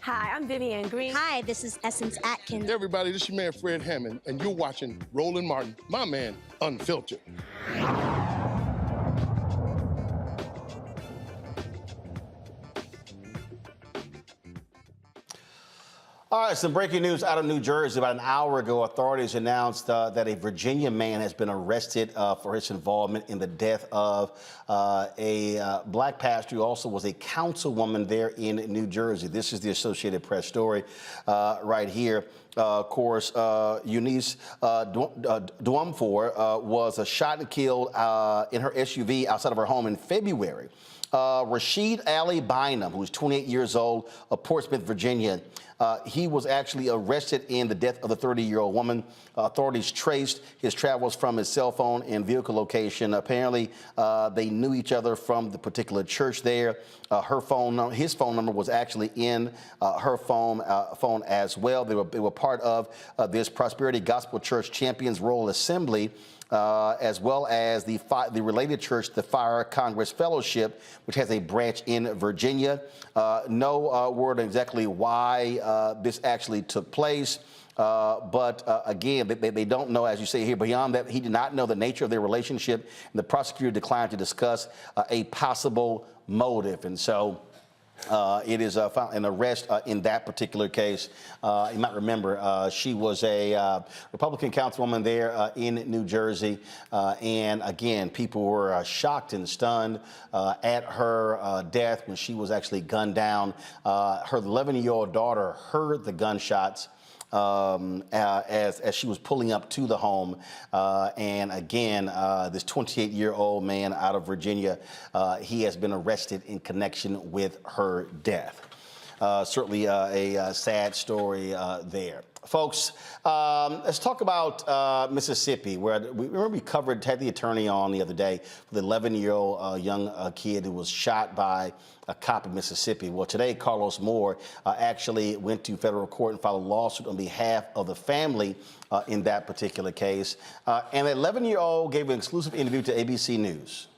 Hi, I'm Vivian Green. Hi, this is Essence Atkins. Hey everybody, this is your man Fred Hammond, and you're watching Roland Martin, my man, Unfiltered. All right, some breaking news out of New Jersey. About an hour ago, authorities announced that a Virginia man has been arrested for his involvement in the death of a black pastor who also was a councilwoman there in New Jersey. This is the Associated Press story right here. Of course, Eunice Duamfor was shot and killed in her SUV outside of her home in February. Rashid Ali Bynum, who's 28 years old, of Portsmouth, Virginia, he was actually arrested in the death of the 30-year-old woman. Authorities traced his travels from his cell phone and vehicle location. Apparently, they knew each other from the particular church there. His phone number was actually in her phone as well. They were part of this Prosperity Gospel Church Champions Royal Assembly, as well as the related church, the Fire Congress Fellowship, which has a branch in Virginia. No word on exactly why this actually took place. But again, they don't know, as you say here, beyond that, he did not know the nature of their relationship, and the prosecutor declined to discuss a possible motive. And so it is an arrest in that particular case. You might remember she was a Republican councilwoman there in New Jersey. And again, people were shocked and stunned at her death when she was actually gunned down. Her 11-year-old daughter heard the gunshots as she was pulling up to the home. And again, this 28-year-old man out of Virginia, he has been arrested in connection with her death. Certainly a sad story there. Folks, let's talk about Mississippi, where we had the attorney on the other day with the 11-year-old young kid who was shot by a cop in Mississippi. Well, today, Carlos Moore actually went to federal court and filed a lawsuit on behalf of the family in that particular case. And the 11-year-old gave an exclusive interview to ABC News.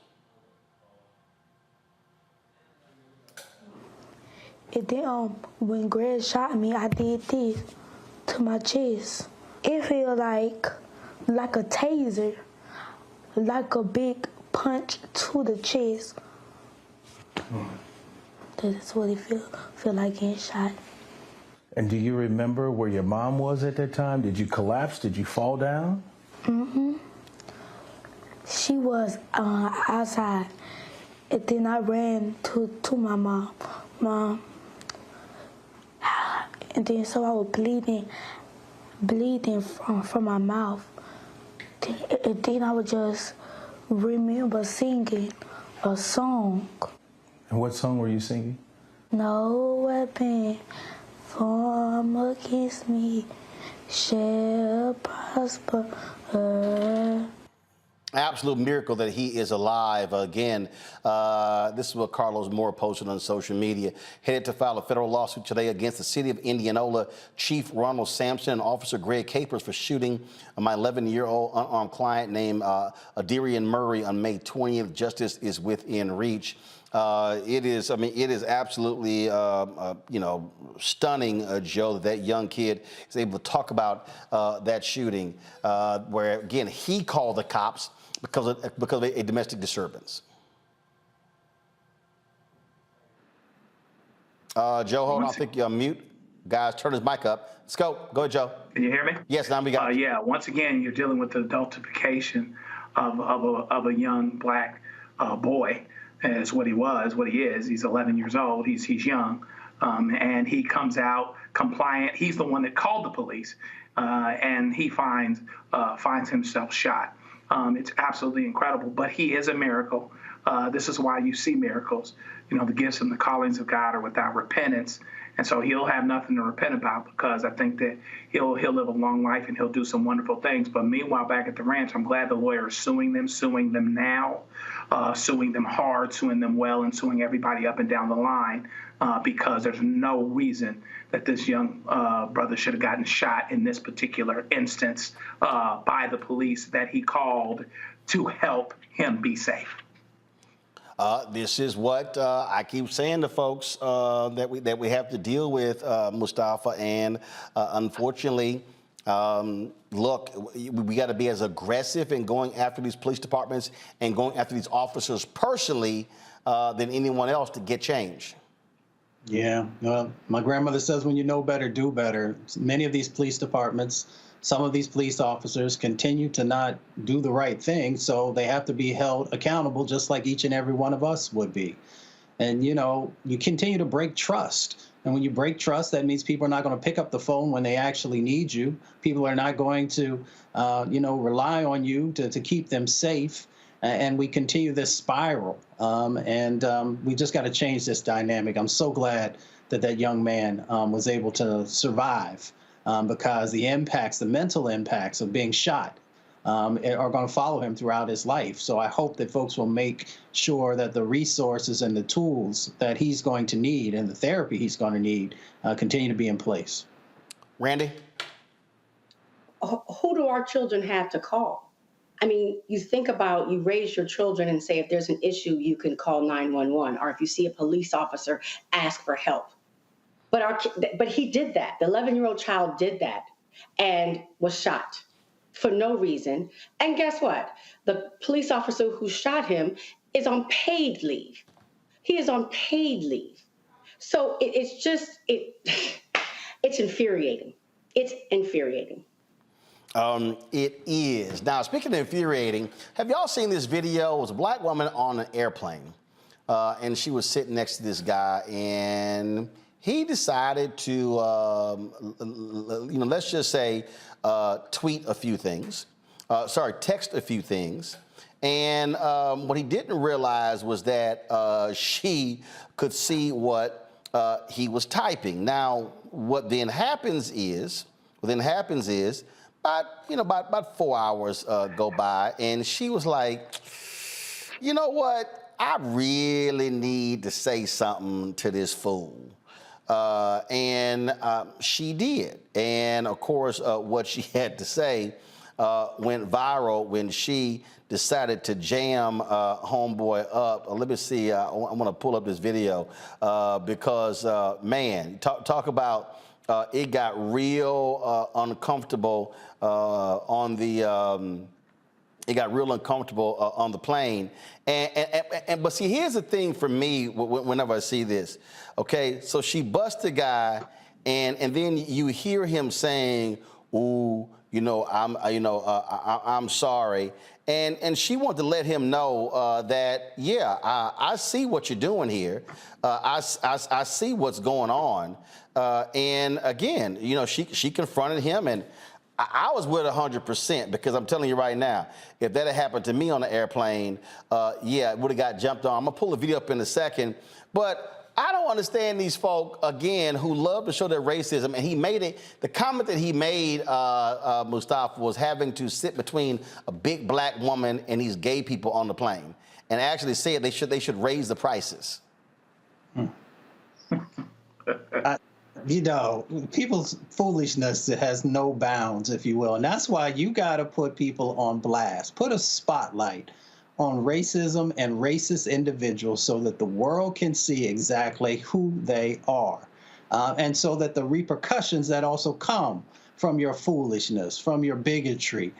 And then when Greg shot me, I did this to my chest. It feel like a taser, like a big punch to the chest. That's what it feel like getting shot. And do you remember where your mom was at that time? Did you collapse? Did you fall down? Mm-hmm. She was outside. And then I ran to my mom. Mom, And then so I was bleeding from my mouth. And then I would just remember singing a song. And what song were you singing? No weapon formed against me shall prosper. Absolute miracle that he is alive. Again, this is what Carlos Moore posted on social media. Headed to file a federal lawsuit today against the city of Indianola Chief Ronald Sampson and Officer Greg Capers for shooting my 11-year-old unarmed client named Adrian Murray on May 20th. Justice is within reach. It is absolutely, stunning, Joe, that young kid is able to talk about that shooting, where, again, he called the cops because of a domestic disturbance. Joe, hold on, I think you're on mute. Guys, turn his mic up. Let's go. Go ahead, Joe. Can you hear me? Yes, now we got it. Yeah, once again, you're dealing with the adultification of a young black boy. Is what he was, what he is. He's 11 years old. He's young, and he comes out compliant. He's the one that called the police, and he finds himself shot. It's absolutely incredible, but he is a miracle. This is why you see miracles. You know, the gifts and the callings of God are without repentance. And so he'll have nothing to repent about, because I think that he'll live a long life and he'll do some wonderful things. But meanwhile, back at the ranch, I'm glad the lawyer is suing them now, suing them hard, suing them well, and suing everybody up and down the line, because there's no reason that this young brother should have gotten shot in this particular instance by the police that he called to help him be safe. This is what I keep saying to folks that we have to deal with, Mustafa, and unfortunately, look, we got to be as aggressive in going after these police departments and going after these officers personally than anyone else to get change. Yeah, well, my grandmother says when you know better, do better. Many of these police departments, some of these police officers continue to not do the right thing, so they have to be held accountable just like each and every one of us would be. And, you know, you continue to break trust. And when you break trust, that means people are not going to pick up the phone when they actually need you. People are not going to, rely on you to keep them safe. And we continue this spiral. We just got to change this dynamic. I'm so glad that that young man was able to survive. Because the mental impacts of being shot are going to follow him throughout his life. So I hope that folks will make sure that the resources and the tools that he's going to need and the therapy he's going to need continue to be in place. Randy? Who do our children have to call? I mean, you think about, you raise your children and say, if there's an issue, you can call 911, or if you see a police officer, ask for help. But he did that. The 11-year-old child did that and was shot for no reason. And guess what? The police officer who shot him is on paid leave. He is on paid leave. So it's infuriating. It's infuriating. It is. Now, speaking of infuriating, have y'all seen this video? It was a black woman on an airplane, and she was sitting next to this guy, and he decided to, let's just say, tweet a few things. Text a few things. And what he didn't realize was that she could see what he was typing. Now, what then happens is, about 4 hours go by, and she was like, you know what? I really need to say something to this fool. And she did. And of course, what she had to say went viral when she decided to jam homeboy up. Let me see, I want to pull up this video because, man, talk about it got real uncomfortable on the on the plane. But see, here's the thing for me whenever I see this. Okay, so she busts the guy, and then you hear him saying, "Ooh, I'm sorry. And she wanted to let him know that, yeah, I see what you're doing here. I see what's going on. And again, she confronted him, and I was with 100% because I'm telling you right now, if that had happened to me on the airplane, yeah, it would have got jumped on. I'm gonna pull the video up in a second, but I don't understand these folk, again, who love to show their racism. And he made it, the comment that he made, Mustafa, was having to sit between a big black woman and these gay people on the plane, and actually said they should raise the prices. People's foolishness has no bounds, if you will. And that's why you got to put people on blast, put a spotlight on racism and racist individuals so that the world can see exactly who they are. And so that the repercussions that also come from your foolishness, from your bigotry,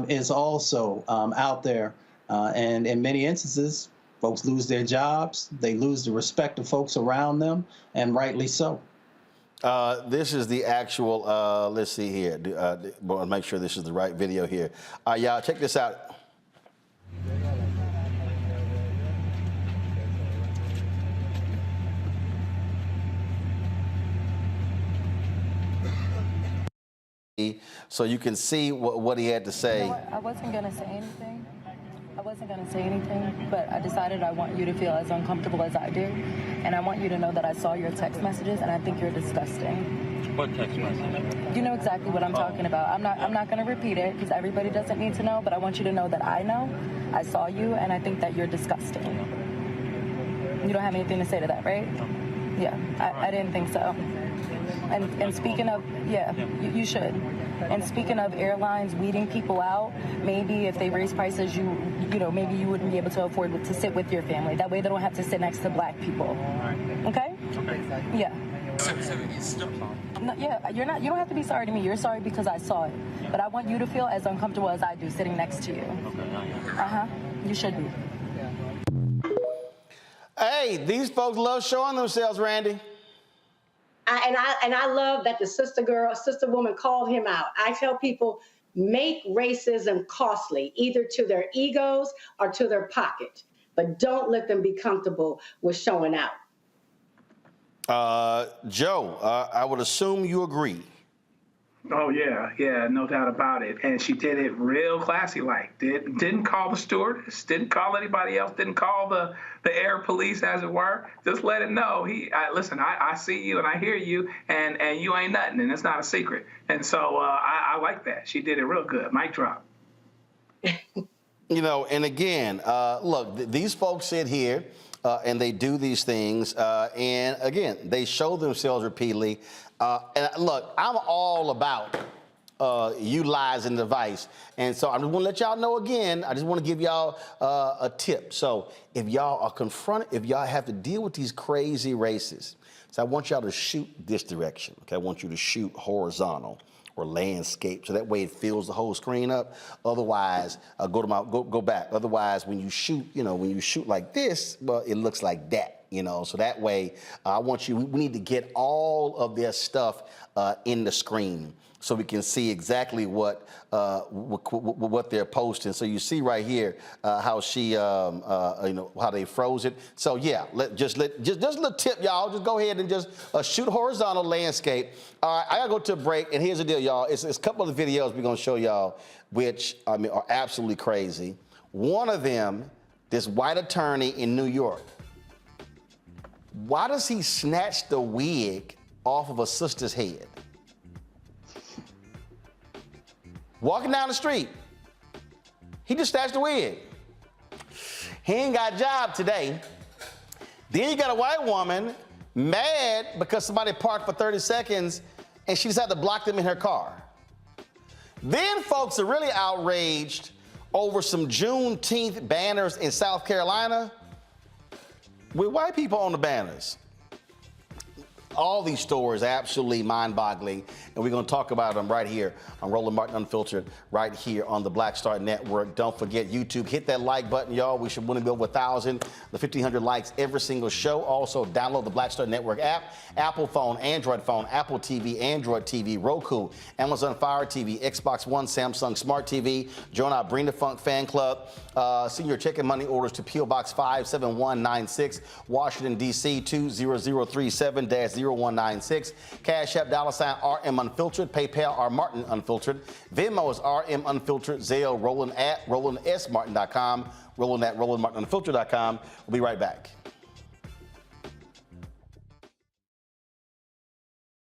is also out there. And in many instances, folks lose their jobs, they lose the respect of folks around them, and rightly so. This is the actual, let's see here. I'll make sure this is the right video here. Y'all, check this out. So you can see what he had to say. You know what? I wasn't going to say anything. But I decided I want you to feel as uncomfortable as I do. And I want you to know that I saw your text messages and I think you're disgusting. What text message? You know exactly what I'm talking about. I'm not going to repeat it because everybody doesn't need to know, but I want you to know that I know. I saw you and I think that you're disgusting. You don't have anything to say to that, right? Yeah, I didn't think so. And speaking of, yeah, you should. And speaking of airlines weeding people out, maybe if they raise prices, maybe you wouldn't be able to afford to sit with your family. That way they don't have to sit next to black people. Okay? Yeah. No, yeah, you don't have to be sorry to me. You're sorry because I saw it. But I want you to feel as uncomfortable as I do sitting next to you. You should be. Hey, these folks love showing themselves, Randy. And I love that the sister woman called him out. I tell people, make racism costly, either to their egos or to their pocket, but don't let them be comfortable with showing out. Joe, I would assume you agree. Oh, yeah, no doubt about it. And she did it real classy-like. Didn't call the stewardess, didn't call anybody else, didn't call the air police, as it were. Just let it know. Listen, I see you and I hear you, and you ain't nothing, and it's not a secret. And so I like that. She did it real good. Mic drop. And again, look, these folks sit here and they do these things, and again, they show themselves repeatedly. And look, I'm all about utilizing the device. And so I just want to let y'all know again, I just want to give y'all a tip. So if y'all are confronted, if y'all have to deal with these crazy racists, so I want y'all to shoot this direction. Okay, I want you to shoot horizontal or landscape, so that way it fills the whole screen up. Otherwise, go back. Otherwise, when you shoot like this, well, it looks like that. So that way, we need to get all of their stuff in the screen so we can see exactly what they're posting. So you see right here how she, how they froze it. So yeah, just a little tip, y'all. Just go ahead and just shoot horizontal landscape. All right, I gotta go to a break, and here's the deal, y'all. It's a couple of the videos we're gonna show y'all, which are absolutely crazy. One of them, this white attorney in New York. Why does he snatch the wig off of a sister's head? Walking down the street, he just snatched the wig. He ain't got a job today. Then you got a white woman mad because somebody parked for 30 seconds and she decided to block them in her car. Then folks are really outraged over some Juneteenth banners in South Carolina with white people on the banners. All these stories are absolutely mind-boggling, and we're going to talk about them right here on Roland Martin Unfiltered, right here on the Black Star Network. Don't forget YouTube. Hit that like button, y'all. We should want to be over 1,000, the 1,500 likes every single show. Also, download the Black Star Network app, Apple phone, Android phone, Apple TV, Android TV, Roku, Amazon Fire TV, Xbox One, Samsung Smart TV. Join our Bring the Funk fan club. Send your check and money orders to P.O. Box 57196, Washington, D.C. 20037-0196. Cash App $RM Unfiltered. PayPal R Martin Unfiltered. Venmo is RM Unfiltered. Zelle Roland at RolandSMartin.com. Roland at RolandMartinUnfiltered.com. We'll be right back.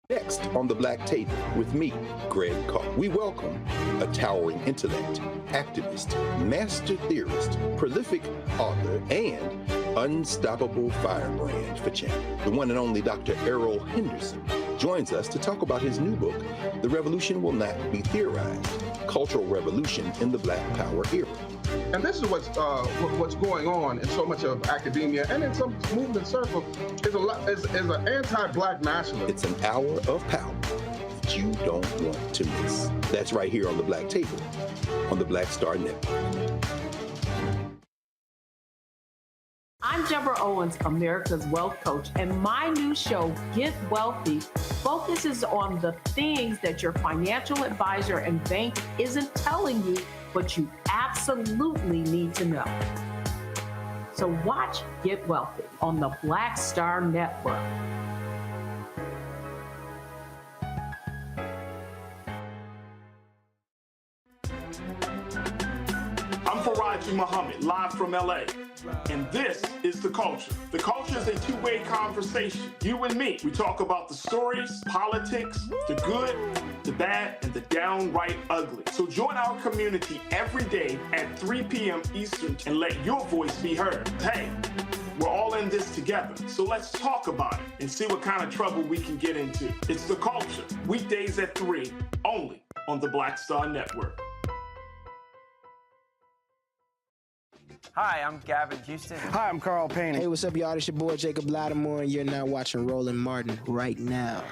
Next on the Black Table with me, Greg Carr. We welcome a towering intellect, activist, master theorist, prolific author, and unstoppable firebrand for champ. The one and only Dr. Errol Henderson joins us to talk about his new book, The Revolution Will Not Be Theorized, Cultural Revolution in the Black Power Era. And this is what's going on in so much of academia and in some movement circles is an anti-Black nationalism. It's an hour of power that you don't want to miss. That's right here on the Black Table on the Black Star Network. I'm Deborah Owens, America's Wealth Coach, and my new show, Get Wealthy, focuses on the things that your financial advisor and bank isn't telling you, but you absolutely need to know. So watch Get Wealthy on the Black Star Network. I'm Faraji Muhammad, live from LA. And this is The Culture. The Culture is a two-way conversation. You and me. We talk about the stories, politics, the good, the bad, and the downright ugly. So join our community every day at 3 p.m. Eastern and let your voice be heard. Hey, we're all in this together. So let's talk about it and see what kind of trouble we can get into. It's The Culture, weekdays at 3, only on the Black Star Network. Hi, I'm Gavin Houston. Hi, I'm Carl Payne. Hey, what's up, y'all? It's your boy Jacob Lattimore, and you're now watching Roland Martin right now.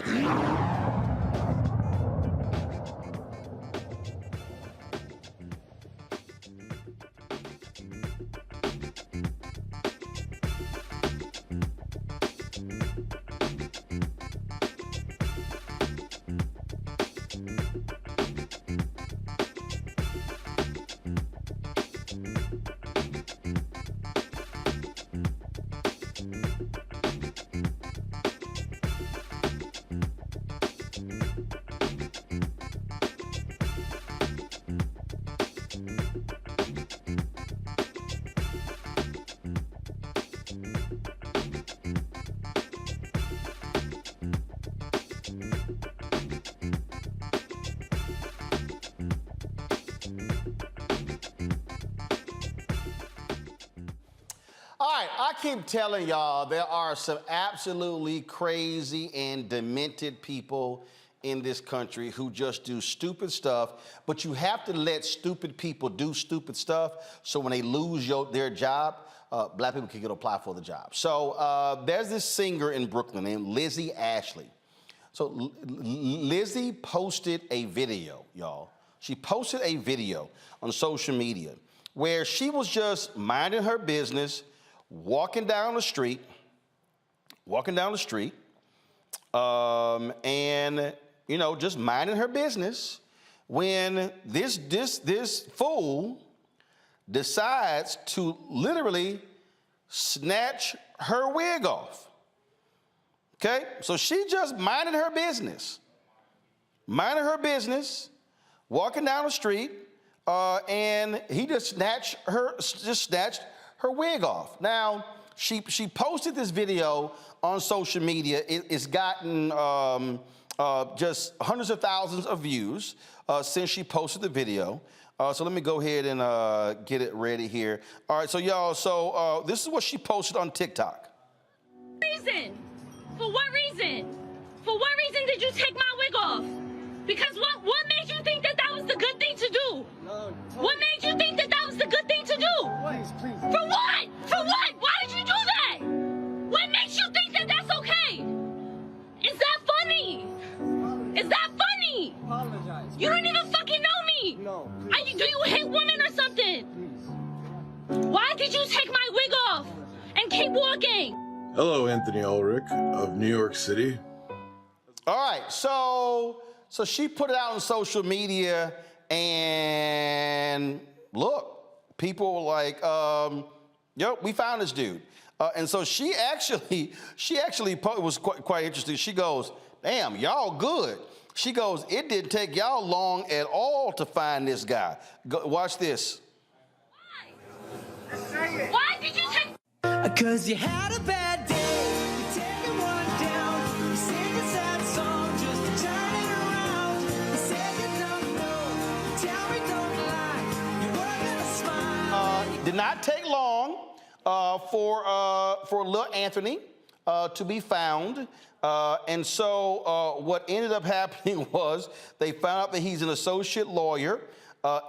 I keep telling y'all there are some absolutely crazy and demented people in this country who just do stupid stuff, but you have to let stupid people do stupid stuff so when they lose their job, Black people can apply for the job. So there's this singer in Brooklyn named Lizzie Ashley. So Lizzie posted a video, y'all. She posted a video on social media where she was just minding her business, walking down the street, and, you know, just minding her business when this fool decides to literally snatch her wig off. Okay? So she just minding her business, walking down the street, and he just snatched her wig off. Now, she posted this video on social media. It's gotten just hundreds of thousands of views since she posted the video. So let me go ahead and get it ready here. All right, so y'all, this is what she posted on TikTok. Reason? For what reason? For what reason did you take my wig off? Because what made you think that that was the good thing to do? What made you think that that was the good thing to do? Please. For what? For what? Why did you do that? What makes you think that that's okay? And You don't even fucking know me. No. Do you hate women or something? Why did you take my wig off and keep walking? Hello, Anthony Ulrich of New York City. All right, so she put it out on social media, and look, people were like, "Yo, we found this dude," and so she actually was quite interesting. She goes, "Damn, y'all good." She goes, "It didn't take y'all long at all to find this guy." Watch this. Why did you take? 'Cause you had a bad day. You take one down. You sing a sad song just to turn it around. You say you don't know. You tell me don't lie. You were gonna smile. Did not take long for little Anthony to be found. And so what ended up happening was they found out that he's an associate lawyer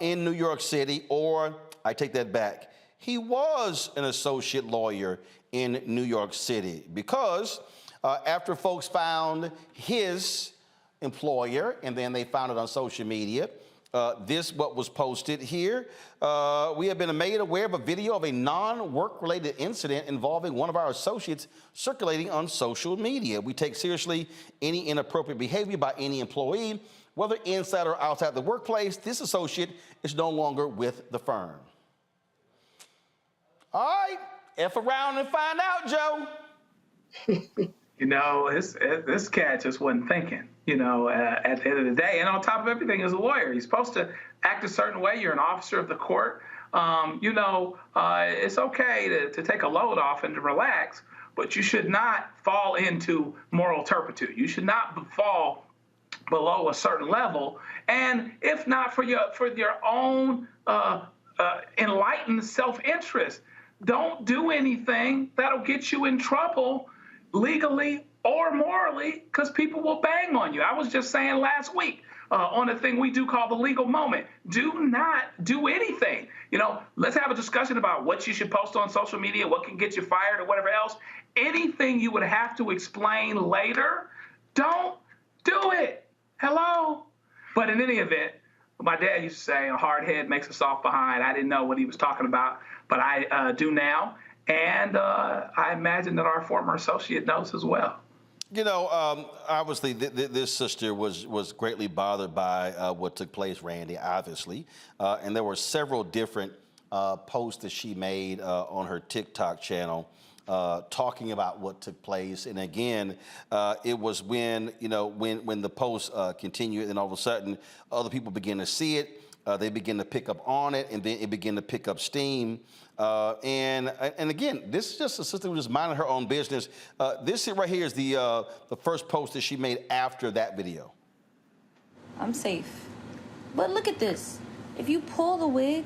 in New York City, or I take that back. He was an associate lawyer in New York City because after folks found his employer and then they found it on social media, this what was posted here. We have been made aware of a video of a non-work-related incident involving one of our associates circulating on social media. We take seriously any inappropriate behavior by any employee, whether inside or outside the workplace. This associate is no longer with the firm. All right, F around and find out, Joe. You know, this cat just wasn't thinking, you know, at the end of the day. And on top of everything, as a lawyer, you're supposed to act a certain way. You're an officer of the court. It's okay to take a load off and to relax, but you should not fall into moral turpitude. You should not fall below a certain level. And if not for your own enlightened self-interest, don't do anything that'll get you in trouble legally or morally, because people will bang on you. I was just saying last week on a thing we do call the legal moment, do not do anything. You know, let's have a discussion about what you should post on social media, what can get you fired or whatever else. Anything you would have to explain later, don't do it. Hello? But in any event, my dad used to say, a hard head makes a soft behind. I didn't know what he was talking about, but I do now. And I imagine that our former associate knows as well. You know, obviously, this sister was greatly bothered by what took place, Randy, obviously. And there were several different posts that she made on her TikTok channel talking about what took place. And again, it was when the post continued, and all of a sudden, other people began to see it. They begin to pick up on it, and then it began to pick up steam. And again, this is just a sister who was minding her own business. This right here is the first post that she made after that video. I'm safe. But look at this. If you pull the wig,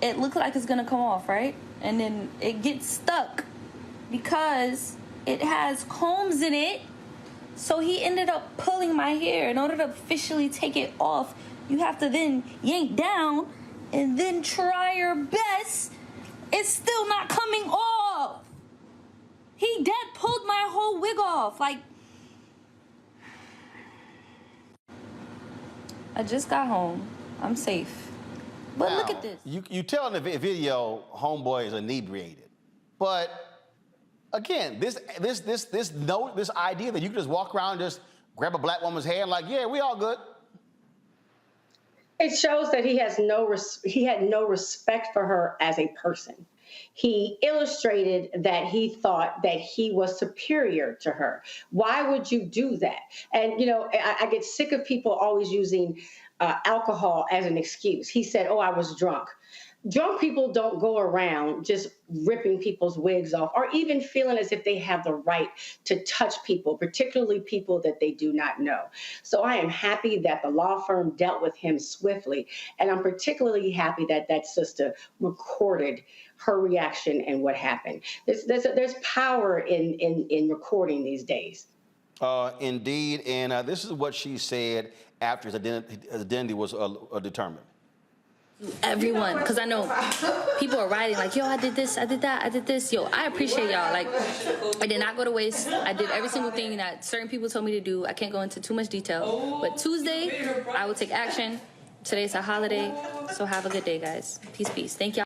it looks like it's gonna come off, right? And then it gets stuck because it has combs in it. So he ended up pulling my hair. In order to officially take it off, you have to then yank down and then try your best. It's still not coming off. He dead pulled my whole wig off. Like, I just got home. I'm safe. But now, look at this. You tell in the video, homeboy is inebriated. But again, this idea that you can just walk around and just grab a black woman's hand like, yeah, we all good. It shows that he had no respect for her as a person. He illustrated that he thought that he was superior to her. Why would you do that? And, you know, I get sick of people always using alcohol as an excuse. He said, oh, I was drunk. Drunk people don't go around just ripping people's wigs off or even feeling as if they have the right to touch people, particularly people that they do not know. So I am happy that the law firm dealt with him swiftly. And I'm particularly happy that that sister recorded her reaction and what happened. There's power in recording these days. Indeed. And this is what she said after his identity was determined. Everyone, because I know people are writing like, yo, I did this, I did that, I did this. Yo, I appreciate y'all. Like, I did not go to waste. I did every single thing that certain people told me to do. I can't go into too much detail. But Tuesday, I will take action. Today's a holiday, so have a good day, guys. Peace, peace. Thank y'all.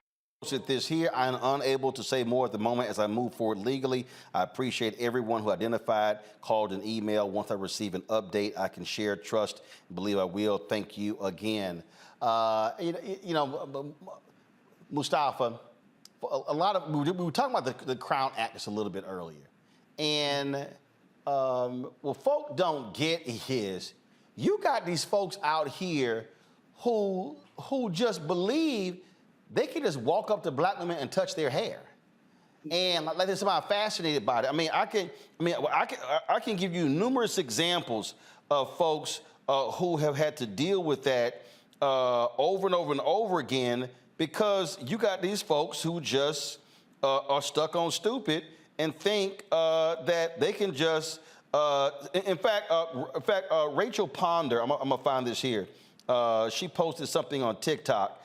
At this here, I'm unable to say more at the moment as I move forward legally. I appreciate everyone who identified, called an email. Once I receive an update, I can share, trust, believe I will. Thank you again. Mustafa, a lot of we were talking about the Crown Act a little bit earlier, and what folk don't get is you got these folks out here who just believe they can just walk up to black women and touch their hair, and like there's somebody fascinated by it. I can give you numerous examples of folks who have had to deal with that over and over and over again because you got these folks who just are stuck on stupid and think that they can just. In fact, Rachel Ponder, I'm gonna find this here. She posted something on TikTok.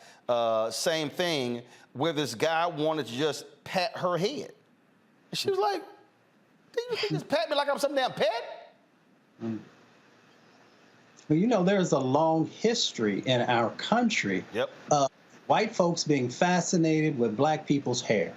Same thing, where this guy wanted to just pat her head. And she was like, "Do you think just pat me like I'm some damn pet?" Well, you know, there's a long history in our country of white folks being fascinated with black people's hair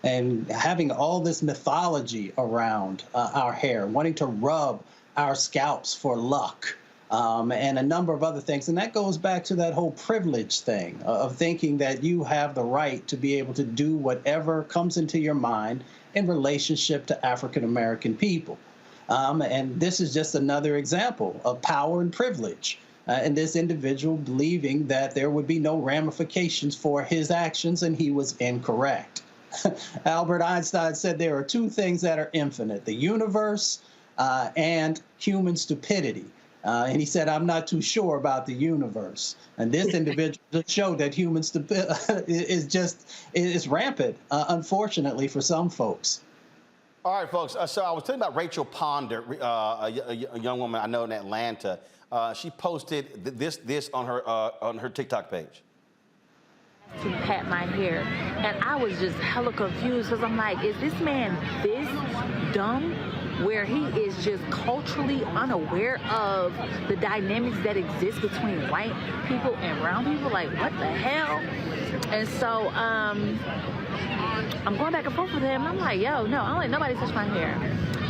and having all this mythology around our hair, wanting to rub our scalps for luck. And a number of other things. And that goes back to that whole privilege thing of thinking that you have the right to be able to do whatever comes into your mind in relationship to African-American people. And this is just another example of power and privilege. And this individual believing that there would be no ramifications for his actions, and he was incorrect. Albert Einstein said there are two things that are infinite, the universe and human stupidity. And he said, I'm not too sure about the universe. And this individual showed that human stupidity is rampant, unfortunately, for some folks. All right, folks. So I was telling about Rachel Ponder, a young woman I know in Atlanta. She posted this on her TikTok page. To pat my hair, and I was just hella confused because I'm like, is this man this dumb? Where he is just culturally unaware of the dynamics that exist between white people and brown people. Like, what the hell? And so I'm going back and forth with him. I'm like, yo, no, I don't let nobody touch my hair.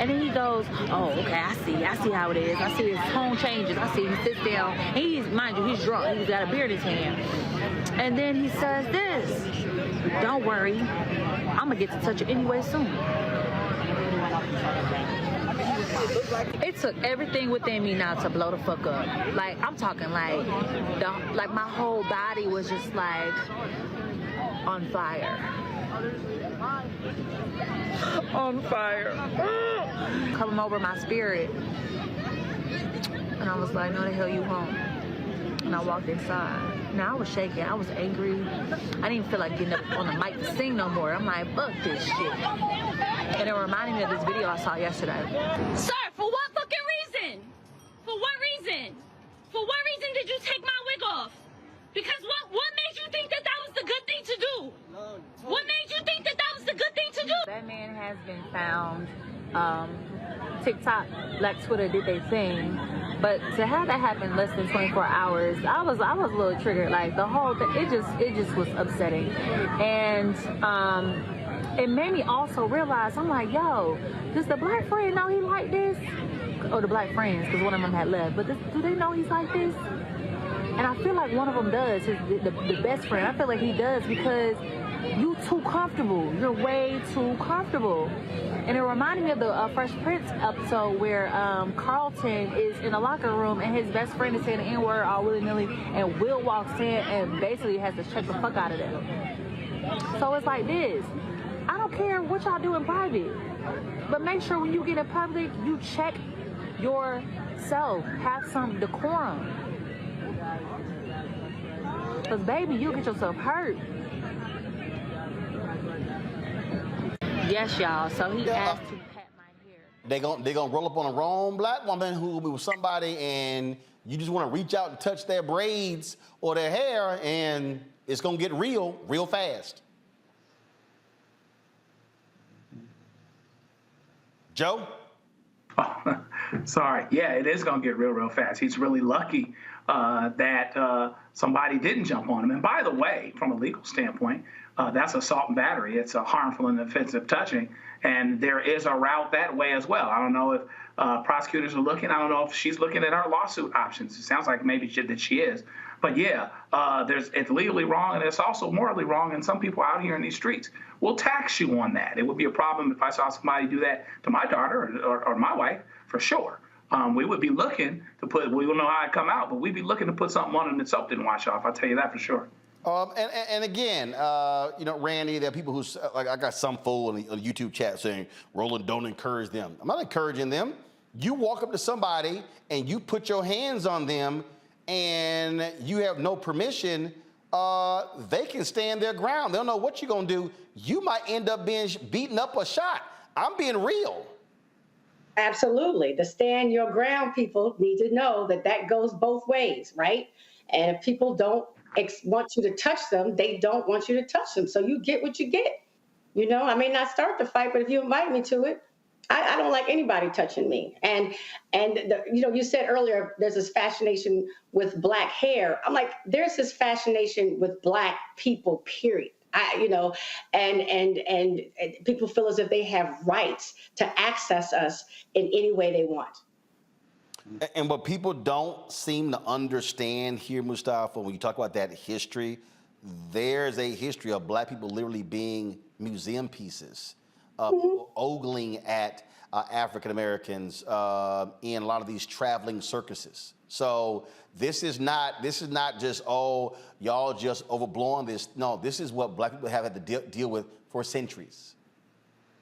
And then he goes, oh, okay, I see how it is. I see his tone changes. I see he sits down. Mind you, he's drunk. He's got a beer in his hand. And then he says this, don't worry, I'm gonna get to touch it anyway soon. It took everything within me now to blow the fuck up. Like, I'm talking like my whole body was just like on fire. On fire. Coming over my spirit. And I was like, no, the hell you won't. And I walked inside. Now I was shaking. I was angry. I didn't feel like getting up on the mic to sing no more. I'm like, fuck this shit. And it reminded me of this video I saw yesterday. Sir, for what fucking reason? For what reason? For what reason did you take my wig off? Because what made you think that was the good thing to do? What made you think that was the good thing to do? That man has been found. TikTok, Black Twitter did their thing. But to have that happen less than 24 hours, I was a little triggered. Like, the whole thing, it just was upsetting. And it made me also realize, I'm like, yo, does the black friend know he like this? Or the black friends, because one of them had left. But do they know he's like this? And I feel like one of them does, the best friend. I feel like he does because you too comfortable. You're way too comfortable. And it reminded me of the Fresh Prince episode where Carlton is in a locker room and his best friend is saying the N-word all willy-nilly, and Will walks in and basically has to check the fuck out of them. So it's like this. I don't care what y'all do in private, but make sure when you get in public, you check yourself. Have some decorum. Because, baby, you'll get yourself hurt. Yes, y'all. So he asked to pat my hair. They gonna roll up on a wrong black woman who was somebody, and you just want to reach out and touch their braids or their hair, and It's going to get real fast. Joe? Oh, sorry. Yeah, it is going to get real fast. He's really lucky that somebody didn't jump on him. And by the way, from a legal standpoint, that's assault and battery. It's a harmful and offensive touching. And there is a route that way as well. I don't know if prosecutors are looking. I don't know if she's looking at her lawsuit options. It sounds like maybe that she is. But yeah, it's legally wrong, and it's also morally wrong. And some people out here in these streets will tax you on that. It would be a problem if I saw somebody do that to my daughter or my wife, for sure. We would be looking to put, we don't know how it come out, but we'd be looking to put something on them that soap didn't wash off. I'll tell you that for sure. And again, you know, Randy, there are people who, like, I got some fool in the YouTube chat saying, Roland, don't encourage them. I'm not encouraging them. You walk up to somebody and you put your hands on them and you have no permission, they can stand their ground. They don't know what you're going to do. You might end up being beaten up or shot. I'm being real. Absolutely. To stand your ground, people need to know that that goes both ways, right? And if people don't want you to touch them, they don't want you to touch them. So you get what you get. You know, I may not start the fight, but if you invite me to it, I don't like anybody touching me. And you know, you said earlier, there's this fascination with black hair. I'm like, there's this fascination with black people, period. You know, and people feel as if they have rights to access us in any way they want. And what people don't seem to understand here, Mustafa, when you talk about that history, there's a history of black people literally being museum pieces, ogling at African Americans in a lot of these traveling circuses. So this is not just, oh, y'all just overblowing this. No, this is what black people have had to deal with for centuries.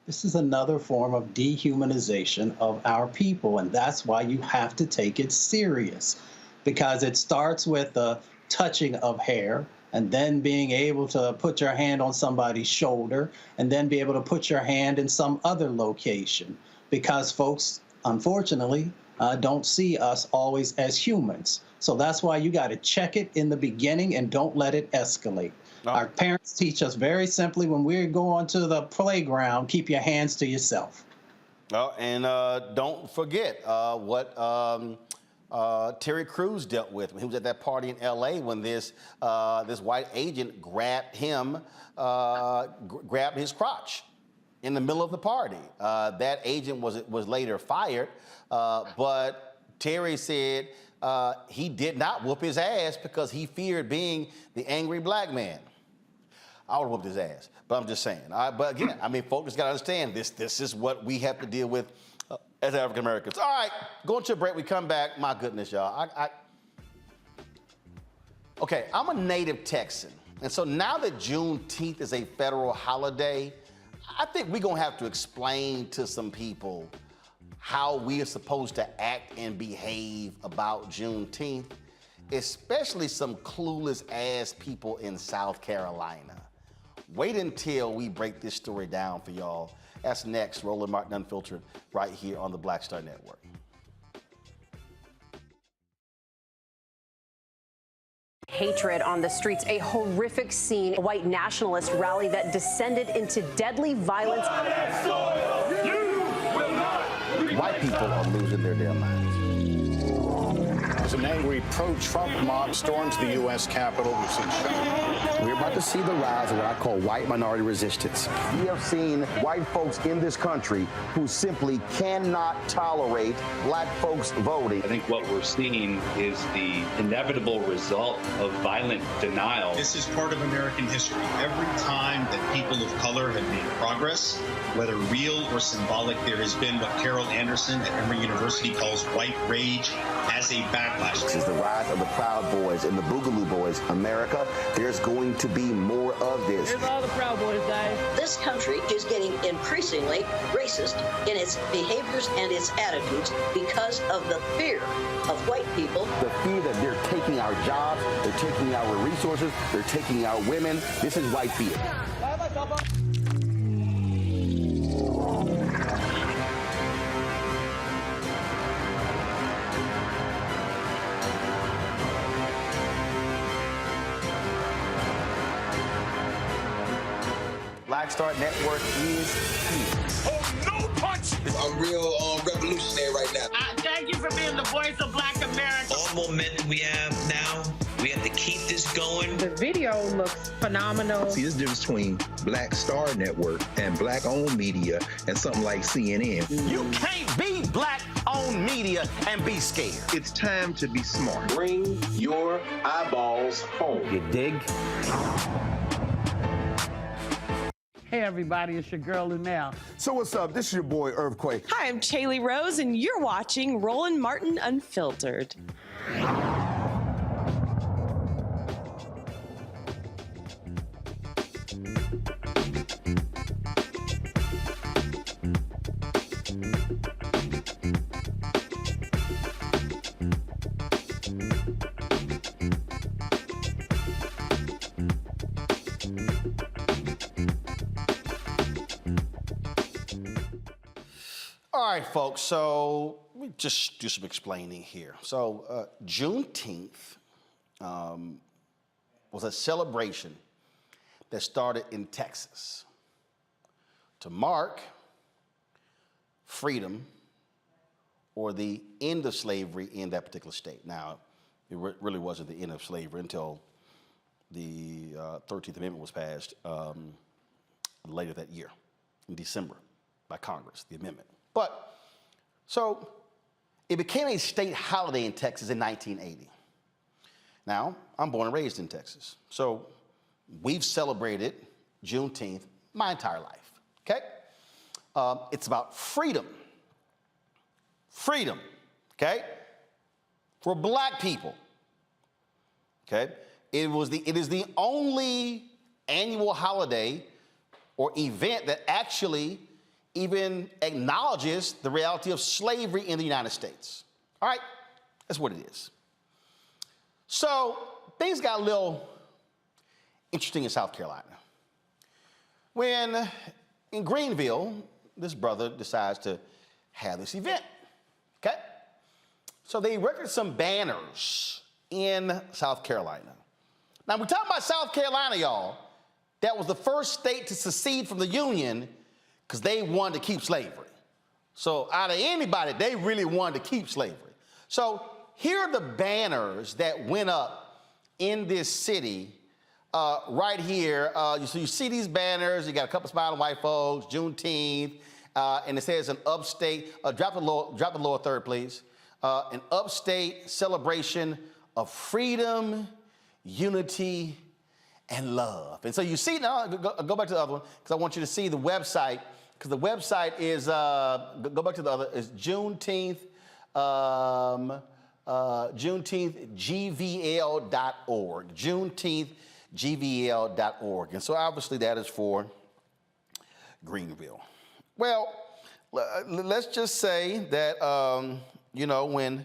This is another form of dehumanization of our people, and that's why you have to take it serious, because it starts with the touching of hair, and then being able to put your hand on somebody's shoulder, and then be able to put your hand in some other location, because folks, unfortunately, don't see us always as humans. So that's why you got to check it in the beginning and don't let it escalate. No. Our parents teach us very simply, when we go onto the playground, keep your hands to yourself. Oh, and don't forget what Terry Crews dealt with when he was at that party in L.A. when this white agent grabbed him, grabbed his crotch in the middle of the party. That agent was later fired, but Terry said he did not whoop his ass because he feared being the angry black man. I would have whooped his ass, but I'm just saying. But again, I mean, folks got to understand this is what we have to deal with as African Americans. All right, going to a break. We come back. My goodness, y'all. Okay, I'm a native Texan, and so now that Juneteenth is a federal holiday, I think we're going to have to explain to some people how we are supposed to act and behave about Juneteenth, especially some clueless ass people in South Carolina. Wait until we break this story down for y'all. That's next, Roland Martin Unfiltered, right here on the Black Star Network. Hatred on the streets, a horrific scene, a white nationalist rally that descended into deadly violence. White people are losing their damn minds. As an angry pro-Trump mob storms the U.S. Capitol, we've seen shooting. We're about to see the rise of what I call white minority resistance. We have seen white folks in this country who simply cannot tolerate black folks voting. I think what we're seeing is the inevitable result of violent denial. This is part of American history. Every time that people of color have made progress, whether real or symbolic, there has been what Carol Anderson at Emory University calls white rage as a backlash. This is the rise of the Proud Boys and the Boogaloo Boys. America, there's going to be more of this. Here's all the Proud Boys, guys. This country is getting increasingly racist in its behaviors and its attitudes because of the fear of white people. The fear that they're taking our jobs, they're taking our resources, they're taking our women. This is white fear. Black Star Network is here. Oh, no punch! I'm real revolutionary right now. Thank you for being the voice of Black America. All momentum we have now, we have to keep this going. The video looks phenomenal. See, this difference between Black Star Network and Black-owned media and something like CNN. You can't be Black-owned media and be scared. It's time to be smart. Bring your eyeballs home. You dig? Hey, everybody, it's your girl, Lunel. So what's up? This is your boy, Earthquake. Hi, I'm Chaley Rose, and you're watching Roland Martin Unfiltered. All right, folks, so let me just do some explaining here. So Juneteenth was a celebration that started in Texas to mark freedom or the end of slavery in that particular state. Now, it really wasn't the end of slavery until the 13th Amendment was passed later that year, in December, by Congress, the amendment. But, so, it became a state holiday in Texas in 1980. Now, I'm born and raised in Texas, so we've celebrated Juneteenth my entire life, okay? It's about freedom. Freedom, okay? For Black people, okay? It is the only annual holiday or event that actually even acknowledges the reality of slavery in the United States. All right, that's what it is. So things got a little interesting in South Carolina. When in Greenville, this brother decides to have this event, okay? So they erected some banners in South Carolina. Now we're talking about South Carolina, y'all. That was the first state to secede from the Union because they wanted to keep slavery. So out of anybody, they really wanted to keep slavery. So here are the banners that went up in this city right here. So you see these banners, you got a couple smiling white folks, Juneteenth, and it says an upstate, drop the lower third, please. An upstate celebration of freedom, unity, and love. And so you see, now go back to the other one, because I want you to see the website, because the website is, go back to the other, is Juneteenth, JuneteenthGVL.org, JuneteenthGVL.org. And so obviously that is for Greenville. Well, let's just say that, you know, when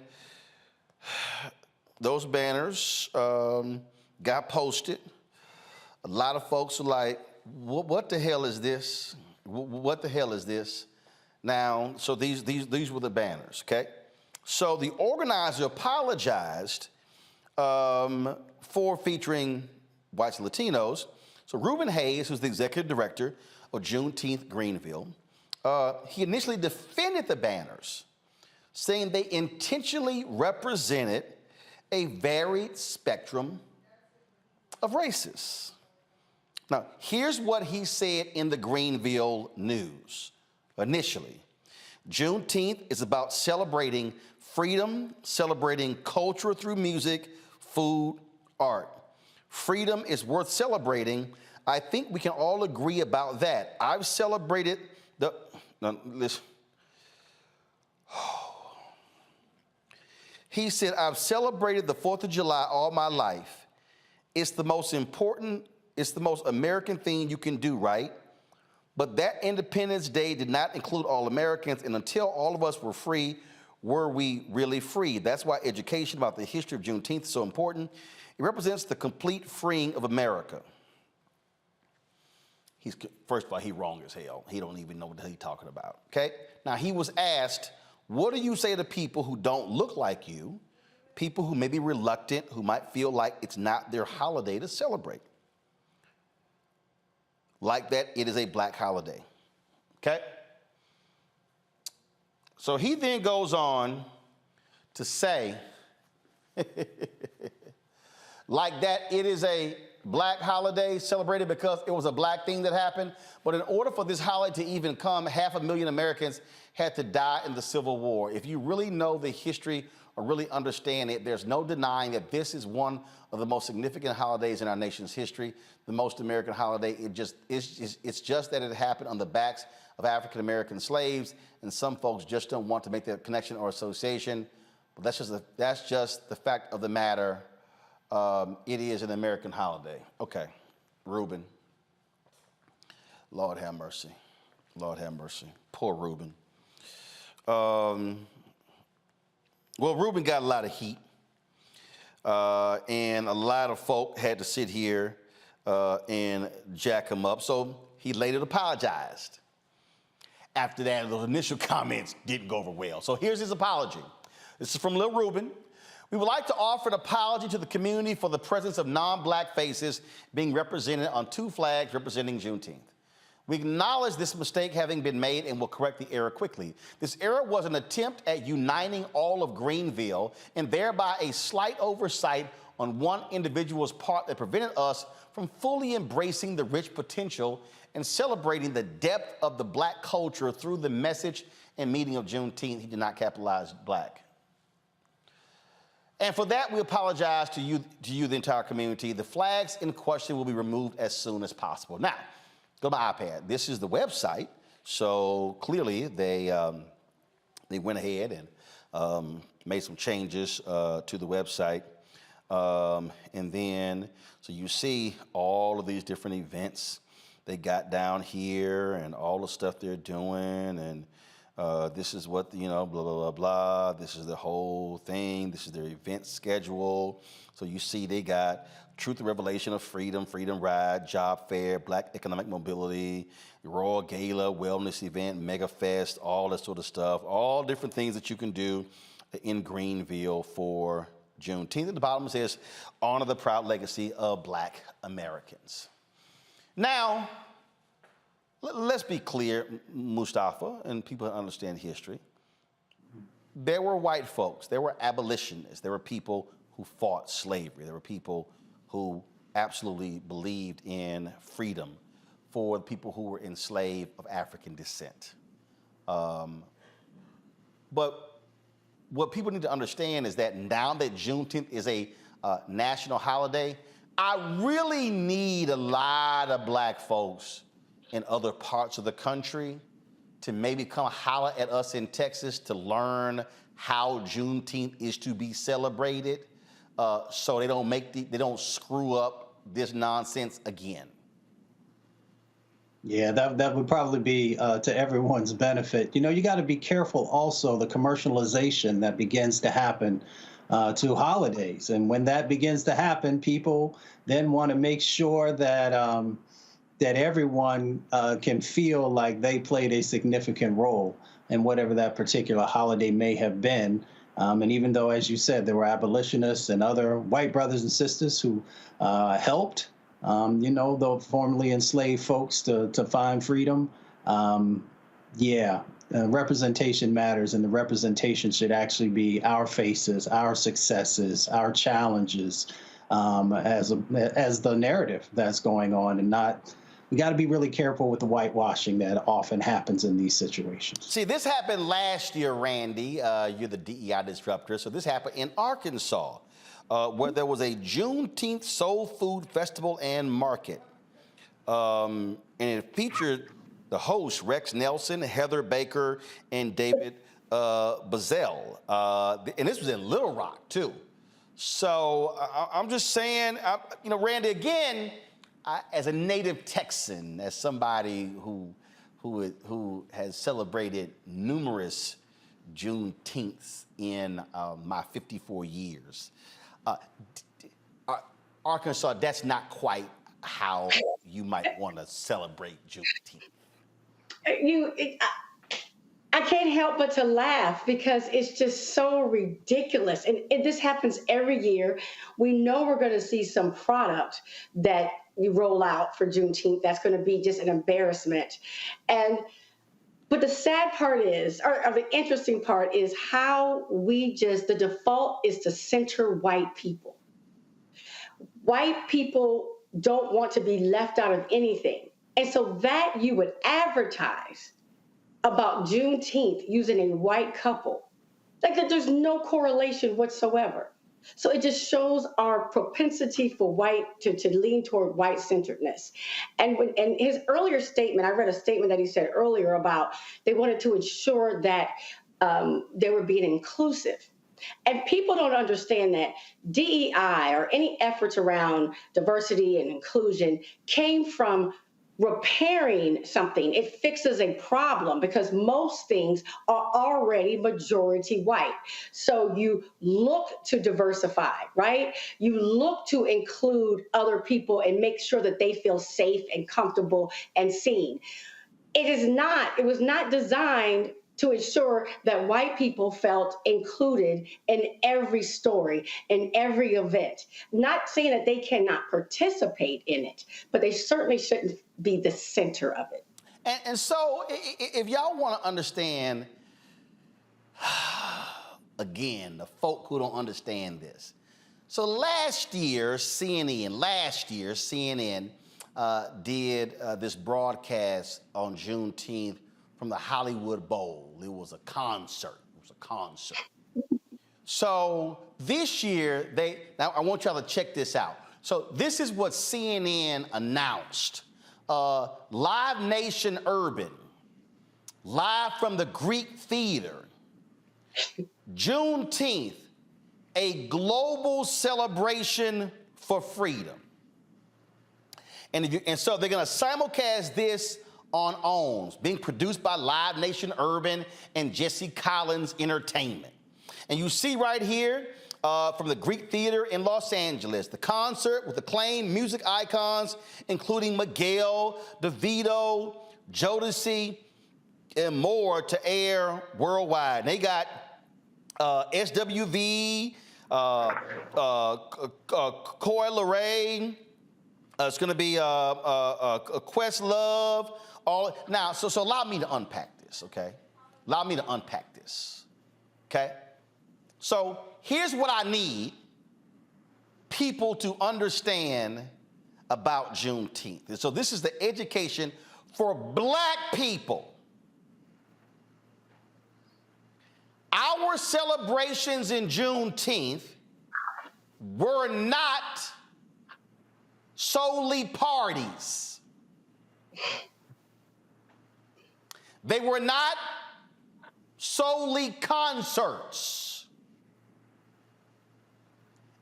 those banners got posted, a lot of folks are like, what the hell is this? What the hell is this? Now, so these were the banners, okay? So the organizer apologized for featuring whites and Latinos. So Reuben Hayes, who's the executive director of Juneteenth Greenville, he initially defended the banners, saying they intentionally represented a varied spectrum of races. Now, here's what he said in the Greenville News initially. Juneteenth is about celebrating freedom, celebrating culture through music, food, art. Freedom is worth celebrating. I think we can all agree about that. I've celebrated listen. He said, I've celebrated the 4th of July all my life. It's the most important, it's the most American thing you can do, right? But that Independence Day did not include all Americans, and until all of us were free, were we really free? That's why education about the history of Juneteenth is so important. It represents the complete freeing of America. First of all, he's wrong as hell. He don't even know what the hell he's talking about, okay? Now, he was asked, what do you say to people who don't look like you, people who may be reluctant, who might feel like it's not their holiday to celebrate? like that it is a black holiday. Okay? So he then goes on to say, like that it is a black holiday celebrated because it was a black thing that happened. But in order for this holiday to even come, 500,000 Americans had to die in the Civil War. If you really know the history or really understand it, there's no denying that this is one of the most significant holidays in our nation's history, the most American holiday. It's just that it happened on the backs of African American slaves, and some folks just don't want to make that connection or association. But that's just the fact of the matter. It is an American holiday. Okay, Reuben. Lord have mercy. Lord have mercy. Poor Reuben. Well, Reuben got a lot of heat, and a lot of folk had to sit here and jack him up. So he later apologized. After that, those initial comments didn't go over well. So here's his apology. This is from Lil Reuben. We would like to offer an apology to the community for the presence of non-black faces being represented on 2 flags representing Juneteenth. We acknowledge this mistake having been made and will correct the error quickly. This error was an attempt at uniting all of Greenville and thereby a slight oversight on one individual's part that prevented us from fully embracing the rich potential and celebrating the depth of the black culture through the message and meaning of Juneteenth. He did not capitalize black. And for that, we apologize to you, the entire community. The flags in question will be removed as soon as possible. Now, go to my iPad. This is the website. So clearly they went ahead and made some changes to the website. And then, so you see all of these different events they got down here and all the stuff they're doing. And this is what, blah, blah, blah, blah. This is the whole thing. This is their event schedule. So you see they got Truth and Revelation of Freedom, Freedom Ride, Job Fair, Black Economic Mobility, Royal Gala, Wellness Event, Mega Fest, all that sort of stuff. All different things that you can do in Greenville for Juneteenth. At the bottom it says, honor the proud legacy of Black Americans. Now, let's be clear, Mustafa, and people who understand history. There were white folks, there were abolitionists, there were people who fought slavery, there were people who absolutely believed in freedom for the people who were enslaved of African descent. But what people need to understand is that now that Juneteenth is a national holiday, I really need a lot of black folks in other parts of the country to maybe come holler at us in Texas to learn how Juneteenth is to be celebrated, so they don't screw up this nonsense again. Yeah, that would probably be to everyone's benefit. You got to be careful also the commercialization that begins to happen to holidays. And when that begins to happen, people then want to make sure that that everyone can feel like they played a significant role in whatever that particular holiday may have been. And even though, as you said, there were abolitionists and other white brothers and sisters who helped, the formerly enslaved folks to find freedom. Representation matters, and the representation should actually be our faces, our successes, our challenges, as the narrative that's going on, and not. We got to be really careful with the whitewashing that often happens in these situations. See, this happened last year, Randy. You're the DEI disruptor. So this happened in Arkansas, where there was a Juneteenth Soul Food Festival and Market. And it featured the hosts, Rex Nelson, Heather Baker, and David Bazell. And this was in Little Rock, too. So I'm just saying, Randy, again, as a native Texan, as somebody who has celebrated numerous Juneteenths in my 54 years, Arkansas, that's not quite how you might want to celebrate Juneteenth. I can't help but to laugh because it's just so ridiculous. And this happens every year. We know we're going to see some product that you roll out for Juneteenth that's going to be just an embarrassment. But the sad part is, or the interesting part is how the default is to center white people. White people don't want to be left out of anything. And so that you would advertise about Juneteenth using a white couple, like that there's no correlation whatsoever. So it just shows our propensity for white to lean toward white-centeredness. And his earlier statement, I read a statement that he said earlier about they wanted to ensure that they were being inclusive. And people don't understand that DEI or any efforts around diversity and inclusion came from repairing something. It fixes a problem because most things are already majority white. So you look to diversify, right? You look to include other people and make sure that they feel safe and comfortable and seen. It was not designed to ensure that white people felt included in every story, in every event. Not saying that they cannot participate in it, but they certainly shouldn't be the center of it. And so if y'all want to understand, again, the folk who don't understand this. So last year, CNN did this broadcast on Juneteenth from the Hollywood Bowl. It was a concert. So this year, now I want y'all to check this out. So this is what CNN announced. Live Nation Urban, live from the Greek Theater, Juneteenth, a global celebration for freedom. And so they're gonna simulcast this on OWNs, being produced by Live Nation Urban and Jesse Collins Entertainment. And you see right here from the Greek Theater in Los Angeles, the concert with acclaimed music icons, including Miguel, DeVito, Jodeci, and more to air worldwide. And they got SWV, Coy Leray, it's gonna be Questlove, now, so allow me to unpack this, okay? Okay? So here's what I need people to understand about Juneteenth. And so this is the education for black people. Our celebrations in Juneteenth were not solely parties. They were not solely concerts.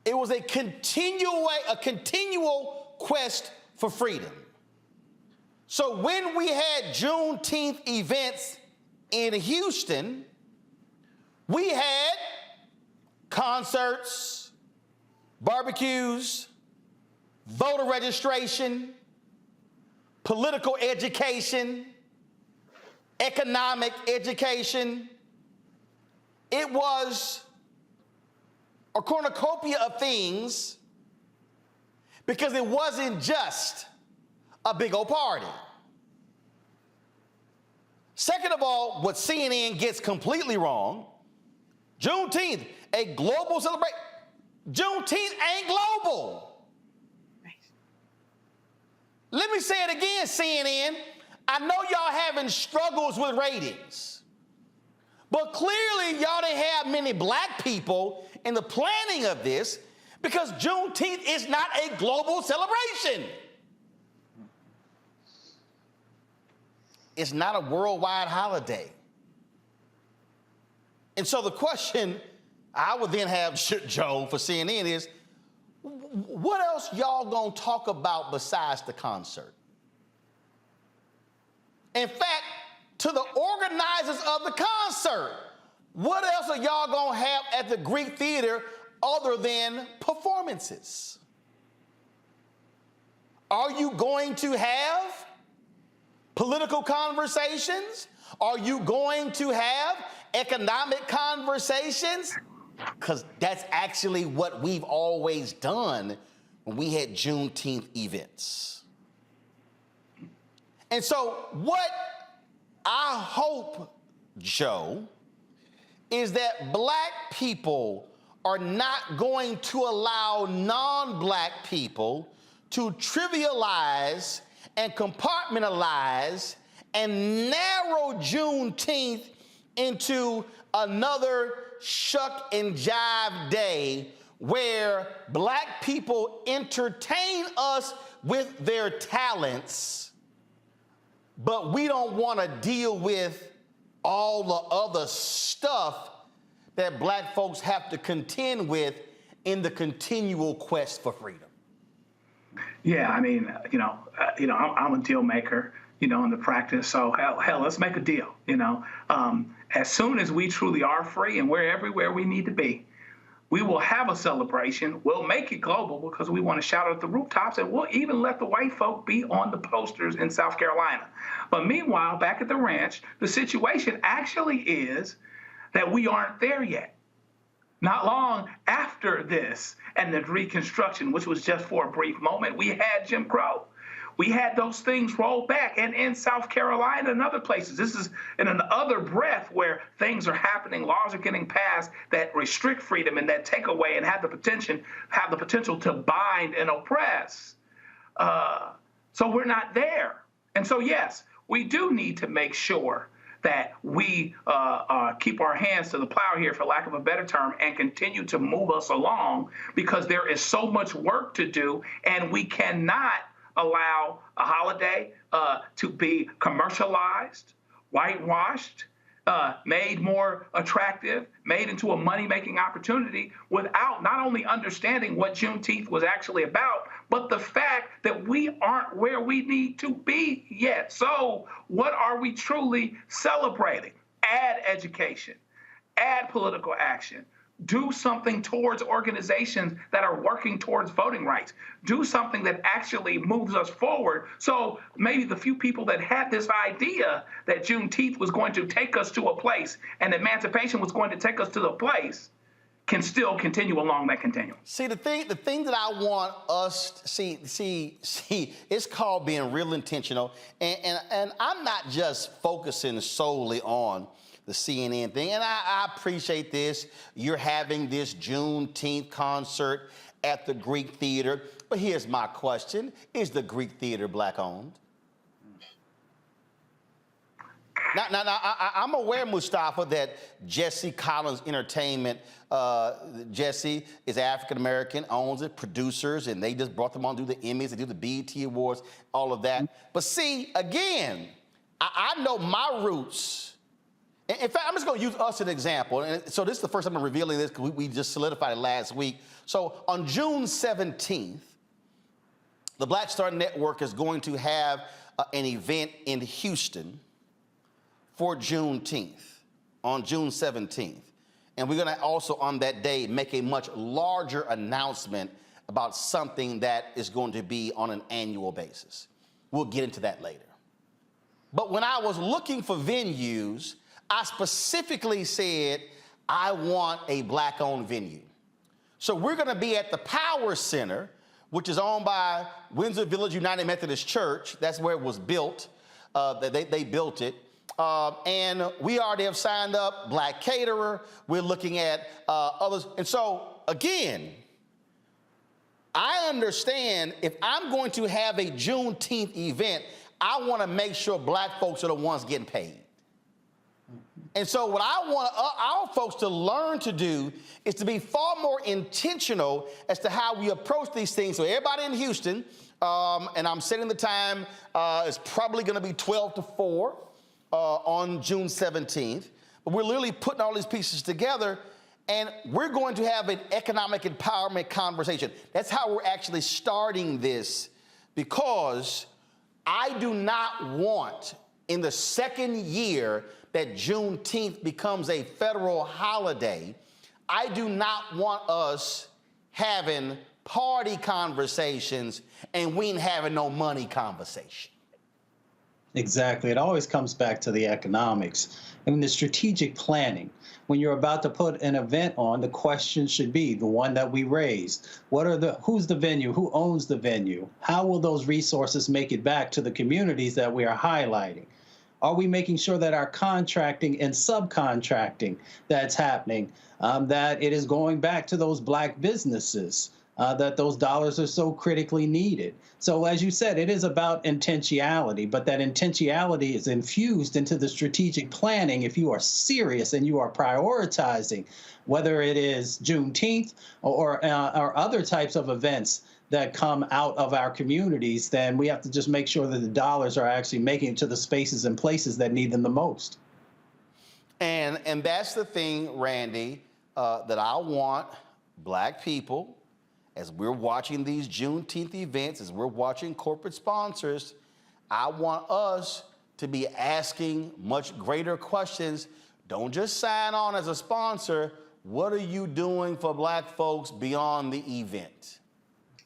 It was a continual quest for freedom. So when we had Juneteenth events in Houston, we had concerts, barbecues, voter registration, political education, economic education. It was a cornucopia of things because it wasn't just a big old party. Second of all, what CNN gets completely wrong, Juneteenth, a global celebration. Juneteenth ain't global. Let me say it again, CNN. I know y'all having struggles with ratings, but clearly y'all didn't have many black people in the planning of this because Juneteenth is not a global celebration. It's not a worldwide holiday. And so the question I would then have Joe for CNN is, what else y'all gonna talk about besides the concert? In fact, to the organizers of the concert, what else are y'all gonna have at the Greek Theater other than performances? Are you going to have political conversations? Are you going to have economic conversations? Because that's actually what we've always done when we had Juneteenth events. And so what I hope, Joe, is that black people are not going to allow non-black people to trivialize and compartmentalize and narrow Juneteenth into another shuck and jive day where black people entertain us with their talents, but we don't want to deal with all the other stuff that black folks have to contend with in the continual quest for freedom. Yeah, I mean, I'm a deal maker, in the practice. So hell, let's make a deal. As soon as we truly are free and we're everywhere we need to be, we will have a celebration. We'll make it global because we want to shout at the rooftops, and we'll even let the white folk be on the posters in South Carolina. But meanwhile, back at the ranch, the situation actually is that we aren't there yet. Not long after this and the Reconstruction, which was just for a brief moment, we had Jim Crow. We had those things rolled back, and in South Carolina and other places. This is in another breath where things are happening, laws are getting passed that restrict freedom and that take away and have the potential to bind and oppress. So we're not there. And so, yes, we do need to make sure that we keep our hands to the plow here, for lack of a better term, and continue to move us along, because there is so much work to do, and we cannot allow a holiday to be commercialized, whitewashed, made more attractive, made into a money-making opportunity without not only understanding what Juneteenth was actually about, but the fact that we aren't where we need to be yet. So what are we truly celebrating? Add education, add political action, do something towards organizations that are working towards voting rights, do something that actually moves us forward. So maybe the few people that had this idea that Juneteenth was going to take us to a place and emancipation was going to take us to the place can still continue along that continuum. See, the thing that I want us to see, it's called being real intentional. And I'm not just focusing solely on the CNN thing. And I appreciate this. You're having this Juneteenth concert at the Greek Theater. But here's my question. Is the Greek Theater black owned? Now, I'm aware, Mustafa, that Jesse Collins Entertainment, Jesse is African-American, owns it, producers, and they just brought them on to do the Emmys, they do the BET Awards, all of that. But see, again, I know my roots. In fact, I'm just going to use us as an example. And so this is the first time I'm revealing this because we just solidified it last week. So on June 17th, the Black Star Network is going to have an event in Houston for Juneteenth on June 17th. And we're going to also on that day make a much larger announcement about something that is going to be on an annual basis. We'll get into that later. But when I was looking for venues, I specifically said, I want a black-owned venue. So we're going to be at the Power Center, which is owned by Windsor Village United Methodist Church. That's where it was built. They built it. And we already have signed up black caterer. We're looking at others. And so, again, I understand if I'm going to have a Juneteenth event, I want to make sure black folks are the ones getting paid. And so what I want our folks to learn to do is to be far more intentional as to how we approach these things. So everybody in Houston, and I'm setting the time, is probably going to be 12 to 4 on June 17th. But we're literally putting all these pieces together, and we're going to have an economic empowerment conversation. That's how we're actually starting this, because I do not want in the second year that Juneteenth becomes a federal holiday, I do not want us having party conversations and we ain't having no money conversation. Exactly. It always comes back to the economics and the strategic planning. When you're about to put an event on, the question should be the one that we raised. Who's the venue? Who owns the venue? How will those resources make it back to the communities that we are highlighting? Are we making sure that our contracting and subcontracting that's happening, that it is going back to those Black businesses, that those dollars are so critically needed? So as you said, it is about intentionality, but that intentionality is infused into the strategic planning if you are serious and you are prioritizing, whether it is Juneteenth or other types of events that come out of our communities, then we have to just make sure that the dollars are actually making it to the spaces and places that need them the most. And that's the thing, Randy, that I want Black people, as we're watching these Juneteenth events, as we're watching corporate sponsors, I want us to be asking much greater questions. Don't just sign on as a sponsor. What are you doing for Black folks beyond the event?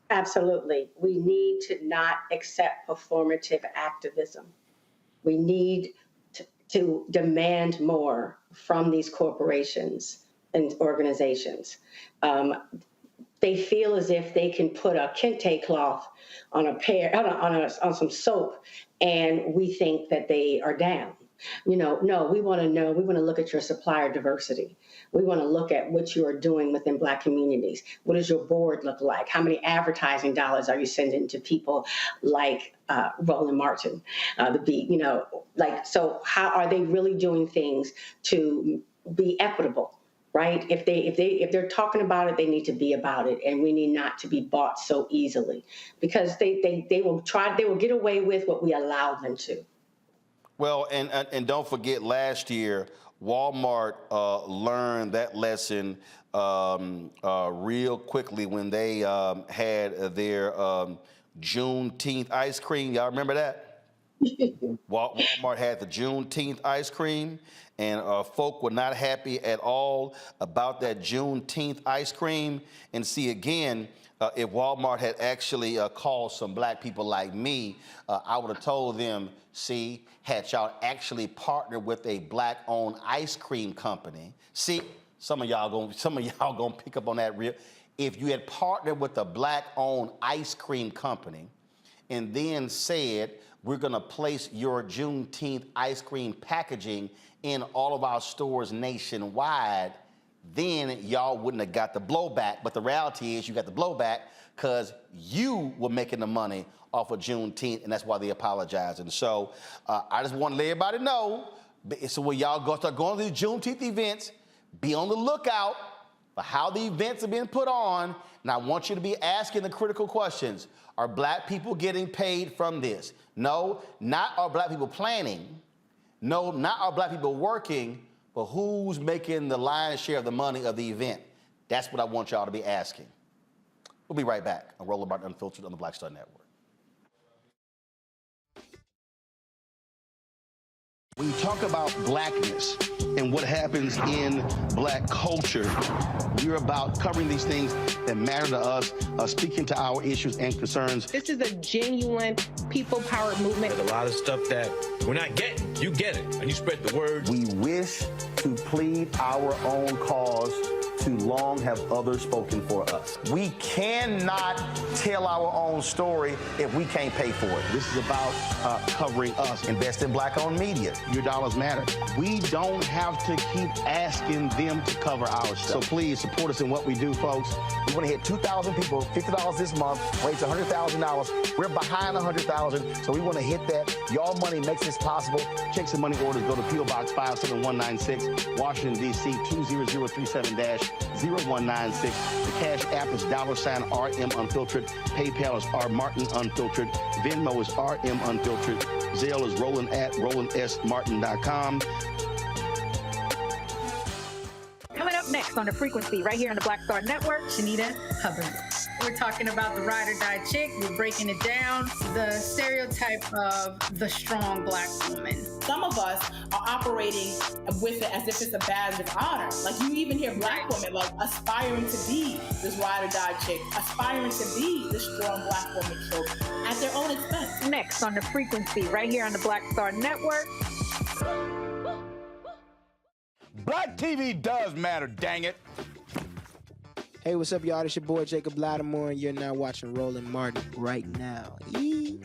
Absolutely. We need to not accept performative activism. We need to demand more from these corporations and organizations. They feel as if they can put a kente cloth on on some soap, and we think that they are down. No, we want to know. We want to look at your supplier diversity. We want to look at what you are doing within Black communities. What does your board look like? How many advertising dollars are you sending to people like Roland Martin? So how are they really doing things to be equitable? Right? If they're talking about it, they need to be about it, and we need not to be bought so easily, because they will get away with what we allow them to. Well, and don't forget, last year Walmart learned that lesson real quickly when they had their Juneteenth ice cream. Y'all remember that? Walmart had the Juneteenth ice cream, and folk were not happy at all about that Juneteenth ice cream. And see, again, if Walmart had actually called some Black people like me, I would have told them, see, had y'all actually partnered with a Black-owned ice cream company. See, some of y'all gonna pick up on that real. If you had partnered with a Black-owned ice cream company, and then said, we're gonna place your Juneteenth ice cream packaging in all of our stores nationwide, then y'all wouldn't have got the blowback. But the reality is you got the blowback because you were making the money off of Juneteenth, and that's why they apologized. And so I just want to let everybody know, so when y'all start going to these Juneteenth events, be on the lookout for how the events are being put on, and I want you to be asking the critical questions. Are Black people getting paid from this? No, not are Black people planning. No, not are Black people working, but who's making the lion's share of the money of the event? That's what I want y'all to be asking. We'll be right back on Roland Martin Unfiltered on the Black Star Network. When you talk about Blackness and what happens in Black culture, we're about covering these things that matter to us, speaking to our issues and concerns. This is a genuine people-powered movement. There's a lot of stuff that we're not getting. You get it, and you spread the word. We wish to plead our own cause. Too long have others spoken for us. We cannot tell our own story if we can't pay for it. This is about covering us. Invest in Black-owned media. Your dollars matter. We don't have to keep asking them to cover our stuff. So please support us in what we do, folks. We want to hit 2,000 people, $50 this month, raise $100,000. We're behind 100,000, so we want to hit that. Y'all money makes this possible. Check some money orders. Go to P.O. Box 57196, Washington, D.C. 20037-0196. The Cash App is $RM Unfiltered. PayPal is R Martin Unfiltered. Venmo is RM Unfiltered. Zelle is Roland at RolandSMartin.com. Coming up next, Next on the frequency, right here on the Black Star Network, Shanita Hubbard. We're talking about the ride or die chick. We're breaking it down. The stereotype of the strong Black woman. Some of us are operating with it as if it's a badge of honor. Like you even hear Black women like aspiring to be this ride or die chick, aspiring to be this strong Black woman trope at their own expense. Next on the frequency, right here on the Black Star Network. Black TV does matter, dang it. Hey, what's up, y'all? It's your boy Jacob Lattimore, and you're now watching Roland Martin right now. Yee.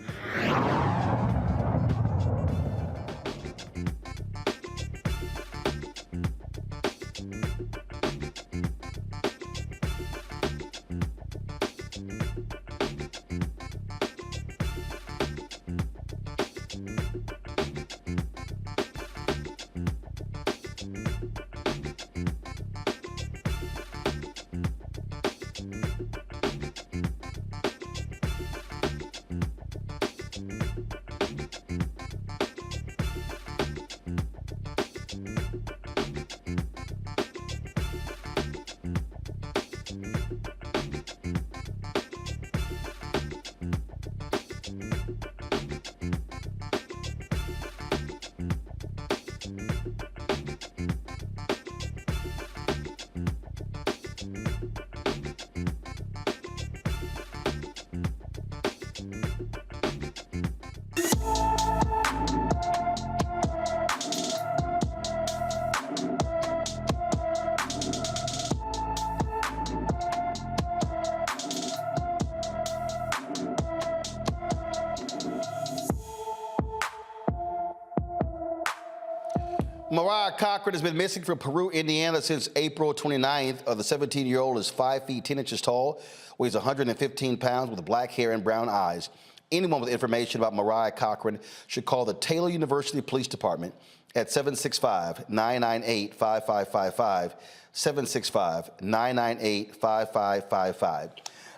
Mariah Cochran has been missing from Peru, Indiana since April 29th. The 17-year-old is 5 feet 10 inches tall, weighs 115 pounds with black hair and brown eyes. Anyone with information about Mariah Cochran should call the Taylor University Police Department at 765-998-5555, 765-998-5555.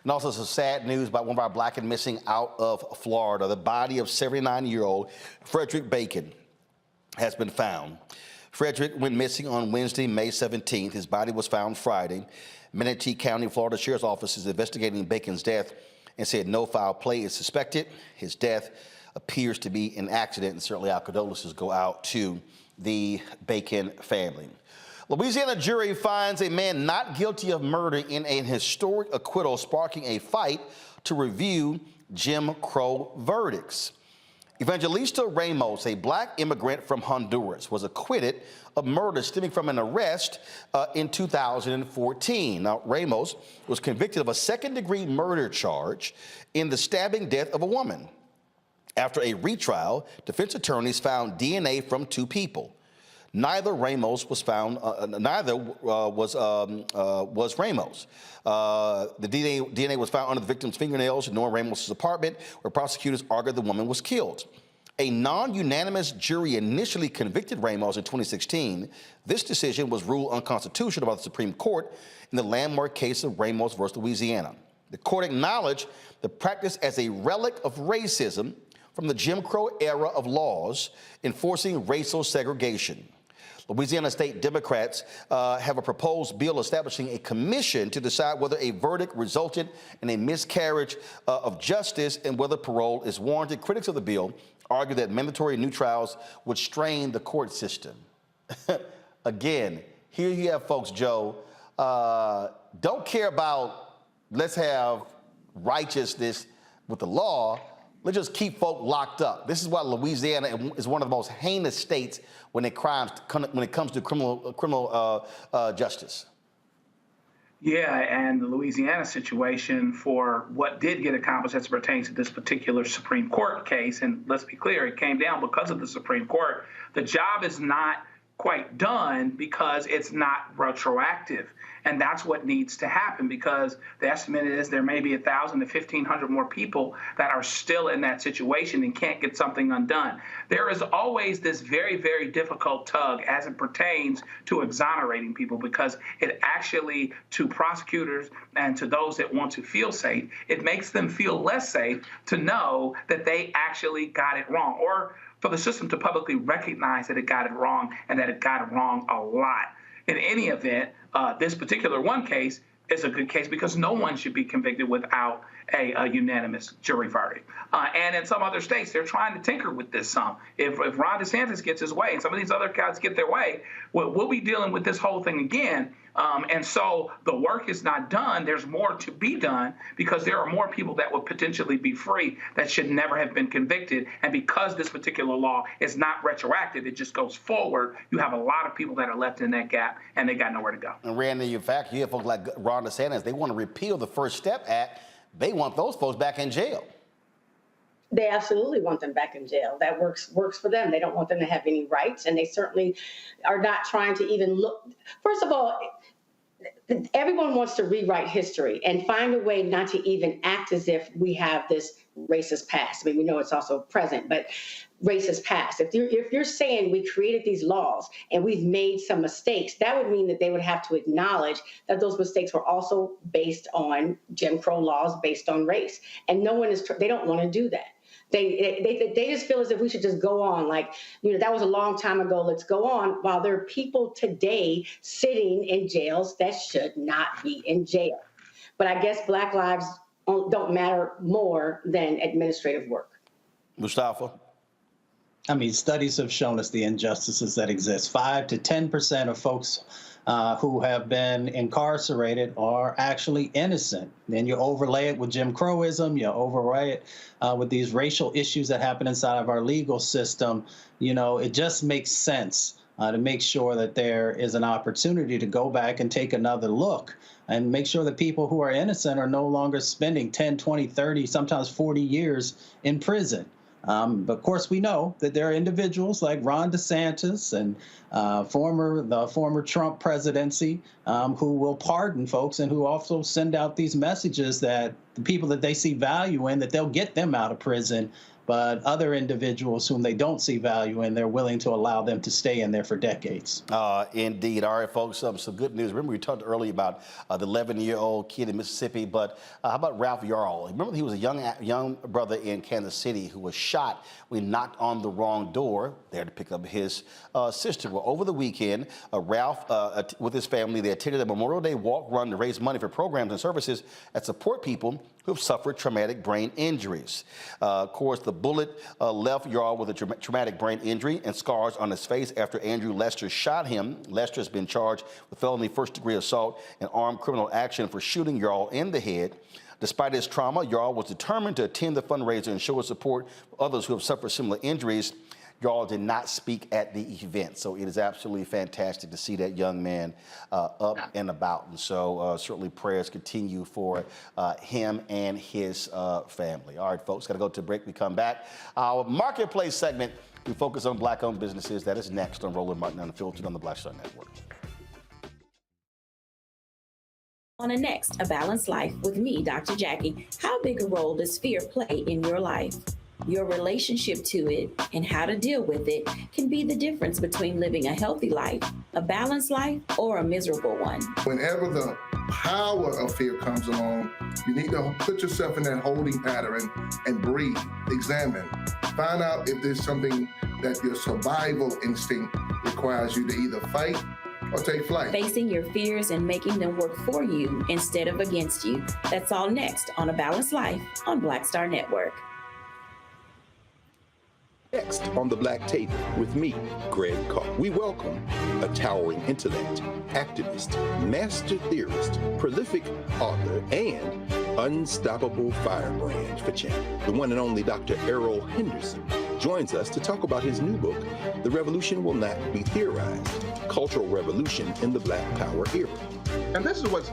And also some sad news about one of our black and missing out of Florida. The body of 79-year-old Frederick Bacon has been found. Frederick went missing on Wednesday, May 17th. His body was found Friday. Manatee County, Florida Sheriff's Office is investigating Bacon's death and said no foul play is suspected. His death appears to be an accident, and certainly our condolences go out to the Bacon family. Louisiana jury finds a man not guilty of murder in an historic acquittal, sparking a fight to review Jim Crow verdicts. Evangelista Ramos, a black immigrant from Honduras, was acquitted of murder stemming from an arrest in 2014. Now, Ramos was convicted of a second-degree murder charge in the stabbing death of a woman. After a retrial, defense attorneys found DNA from two people. Neither Ramos was found. Was Ramos. The DNA was found under the victim's fingernails in Nora Ramos' apartment, where prosecutors argued the woman was killed. A non-unanimous jury initially convicted Ramos in 2016. This decision was ruled unconstitutional by the Supreme Court in the landmark case of Ramos versus Louisiana. The court acknowledged the practice as a relic of racism from the Jim Crow era of laws enforcing racial segregation. Louisiana State Democrats have a proposed bill establishing a commission to decide whether a verdict resulted in a miscarriage of justice and whether parole is warranted. Critics of the bill argue that mandatory new trials would strain the court system. Again, here you have folks, Joe, don't care about let's have righteousness with the law. Let's just keep folk locked up. This is why Louisiana is one of the most heinous states when it comes to criminal justice. Yeah, and the Louisiana situation for what did get accomplished as it pertains to this particular Supreme Court case, and let's be clear, it came down because of the Supreme Court. The job is not quite done because it's not retroactive. And that's what needs to happen, because the estimate is there may be 1,000 to 1,500 more people that are still in that situation and can't get something undone. There is always this very, very difficult tug as it pertains to exonerating people, because it actually, to prosecutors and to those that want to feel safe, it makes them feel less safe to know that they actually got it wrong, or for the system to publicly recognize that it got it wrong and that it got it wrong a lot. In any event, this particular one case is a good case because no one should be convicted without a unanimous jury verdict. And in some other states, they're trying to tinker with this some. If Ron DeSantis gets his way and some of these other guys get their way, we'll be dealing with this whole thing again. And so the work is not done. There's more to be done because there are more people that would potentially be free that should never have been convicted. And because this particular law is not retroactive, it just goes forward, you have a lot of people that are left in that gap and they got nowhere to go. And Randy, in fact, you have folks like Ron DeSantis, they want to repeal the First Step Act. They want those folks back in jail. They absolutely want them back in jail. That works for them. They don't want them to have any rights, and they certainly are not trying to even look. First of all, everyone wants to rewrite history and find a way not to even act as if we have this racist past. I mean, we know it's also present, but racist past. If you're saying we created these laws and we've made some mistakes, that would mean that they would have to acknowledge that those mistakes were also based on Jim Crow laws, based on race. And no one is, they don't want to do that. They just feel as if we should just go on like, that was a long time ago, let's go on, while there are people today sitting in jails that should not be in jail. But I guess Black lives don't matter more than administrative work. Mustafa? I mean, studies have shown us the injustices that exist. 5 to 10% of folks who have been incarcerated are actually innocent. Then you overlay it with Jim Crowism, you overlay it with these racial issues that happen inside of our legal system. It just makes sense to make sure that there is an opportunity to go back and take another look and make sure that people who are innocent are no longer spending 10, 20, 30, sometimes 40 years in prison. But of course, we know that there are individuals like Ron DeSantis and the former Trump presidency who will pardon folks and who also send out these messages that the people that they see value in, that they'll get them out of prison. But other individuals whom they don't see value in, they're willing to allow them to stay in there for decades. Indeed. All right, folks, some good news. Remember, we talked earlier about the 11-year-old kid in Mississippi, but how about Ralph Yarl? Remember, he was a young brother in Kansas City who was shot when he knocked on the wrong door there to pick up his sister. Well, over the weekend, Ralph, with his family, they attended a Memorial Day walk run to raise money for programs and services that support people who have suffered traumatic brain injuries. Of course, the bullet left Yarl with a traumatic brain injury and scars on his face after Andrew Lester shot him. Lester has been charged with felony first-degree assault and armed criminal action for shooting Yarl in the head. Despite his trauma, Yarl was determined to attend the fundraiser and show his support for others who have suffered similar injuries. Yarl did not speak at the event, so it is absolutely fantastic to see that young man up and about. And so certainly prayers continue for him and his family. All right, folks, got to go to a break. We come back. Our Marketplace segment, we focus on Black-owned businesses. That is next on Roland Martin Unfiltered on the Black Star Network. On a next, A Balanced Life with me, Dr. Jackie. How big a role does fear play in your life? Your relationship to it and how to deal with it can be the difference between living a healthy life, a balanced life, or a miserable one. Whenever the power of fear comes along, you need to put yourself in that holding pattern and breathe, examine, find out if there's something that your survival instinct requires you to either fight or take flight. Facing your fears and making them work for you instead of against you. That's all next on A Balanced Life on Black Star Network. Next on the Black Table with me, Greg Carr. We welcome a towering intellect, activist, master theorist, prolific author, and unstoppable firebrand for champion. The one and only Dr. Errol Henderson joins us to talk about his new book, The Revolution Will Not Be Theorized, Cultural Revolution in the Black Power Era. And this is what's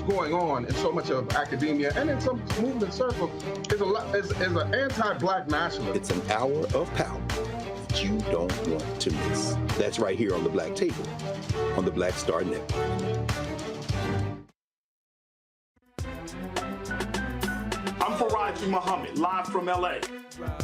going on in so much of academia and in some movement circles is an anti-Black nationalism. It's an hour of power that you don't want to miss. That's right here on the Black Table on the Black Star Network. I'm Faraj Muhammad, live from LA.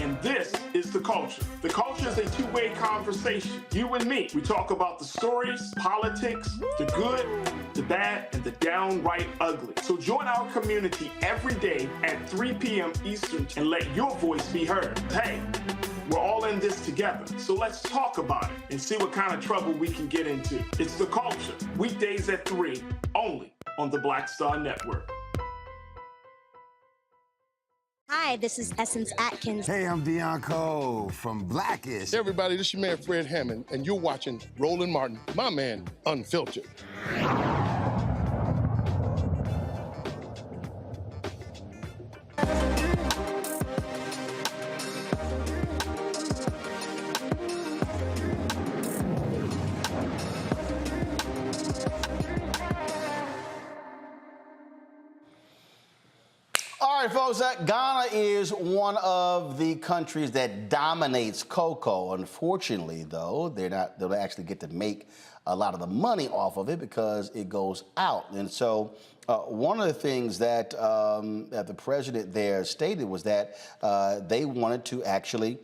And this is The Culture. The Culture is a two-way conversation. You and me. We talk about the stories, politics, the good, the bad, and the downright ugly. So join our community every day at 3 p.m. Eastern and let your voice be heard. Hey, we're all in this together. So let's talk about it and see what kind of trouble we can get into. It's The Culture. Weekdays at 3, only on the Black Star Network. Hi, this is Essence Atkins. Hey, I'm Deion Cole from Blackish. Hey, everybody, this is your man Fred Hammond, and you're watching Roland Martin, my man, Unfiltered. All right, folks, Ghana is one of the countries that dominates cocoa. Unfortunately, though, they don't actually get to make a lot of the money off of it because it goes out. And so one of the things that the president there stated was that they wanted to actually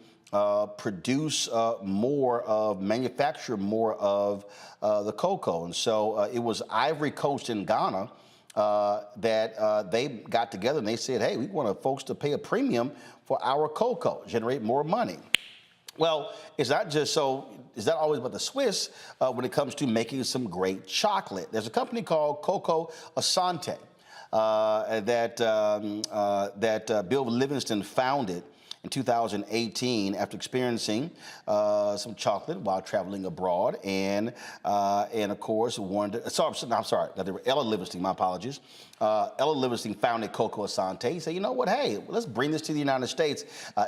produce manufacture more of the cocoa. And so it was Ivory Coast in Ghana that they got together and they said, hey, we want folks to pay a premium for our cocoa, generate more money. Well, it's not just so, it's not always about the Swiss when it comes to making some great chocolate. There's a company called Cocoa Asante that Bill Livingston founded in 2018 after experiencing some chocolate while traveling abroad, and of course wanted. Ella Livingston. My apologies. Ella Livingston founded Cocoa Asante. He said, you know what? Hey, let's bring this to the United States.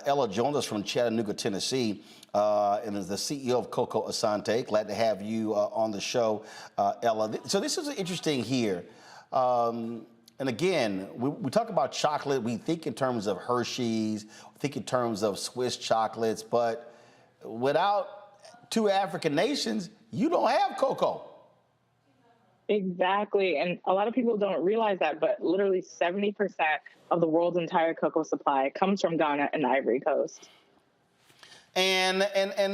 Ella joined us from Chattanooga, Tennessee, and is the CEO of Cocoa Asante. Glad to have you on the show, Ella. So this is interesting here. And again, we talk about chocolate, we think in terms of Hershey's, we think in terms of Swiss chocolates, but without two African nations, you don't have cocoa. Exactly. And a lot of people don't realize that, but literally 70% of the world's entire cocoa supply comes from Ghana and the Ivory Coast. And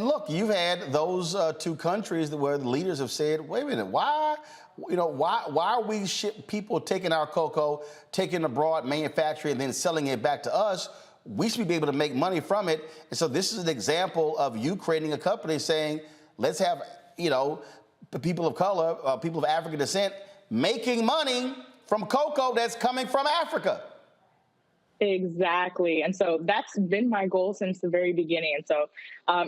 look, you've had those two countries where the leaders have said, wait a minute, why are we people taking our cocoa, taking abroad, manufacturing, and then selling it back to us? We should be able to make money from it. And so this is an example of you creating a company saying, let's have, people of color, people of African descent, making money from cocoa that's coming from Africa. Exactly. And so that's been my goal since the very beginning. And so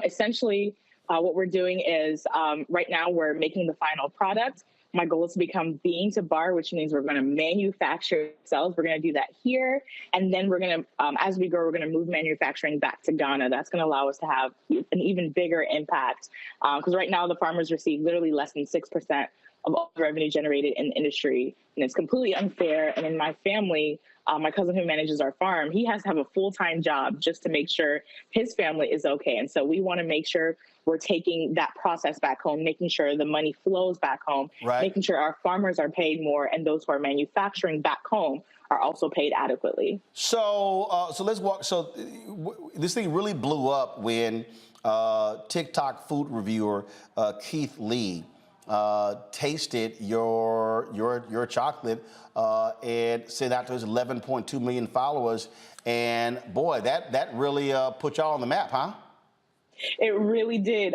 essentially what we're doing is right now we're making the final product. My goal is to become bean to bar, which means we're going to manufacture ourselves. We're going to do that here. And then we're going to, as we grow, we're going to move manufacturing back to Ghana. That's going to allow us to have an even bigger impact. Because right now the farmers receive literally less than 6% of all the revenue generated in the industry. And it's completely unfair. And in my family, my cousin who manages our farm, he has to have a full-time job just to make sure his family is okay. And so we want to make sure we're taking that process back home, making sure the money flows back home, making sure our farmers are paid more, and those who are manufacturing back home are also paid adequately. So let's walk. So this thing really blew up when TikTok food reviewer Keith Lee tasted your chocolate and sent out to his 11.2 million followers. And boy, that really put y'all on the map, huh? It really did.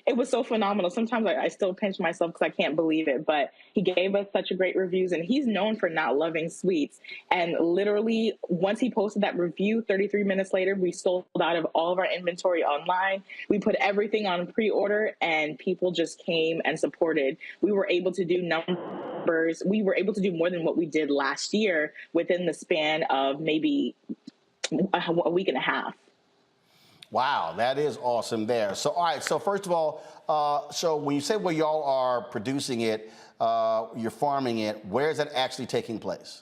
It was so phenomenal. Sometimes I still pinch myself because I can't believe it, but he gave us such a great reviews, and he's known for not loving sweets. And literally, once he posted that review, 33 minutes later, we sold out of all of our inventory online. We put everything on pre-order, and people just came and supported. We were able to do numbers. We were able to do more than what we did last year within the span of maybe a week and a half. Wow, that is awesome there. So, all right, so first of all, so when you say where y'all are producing it, you're farming it, where is that actually taking place?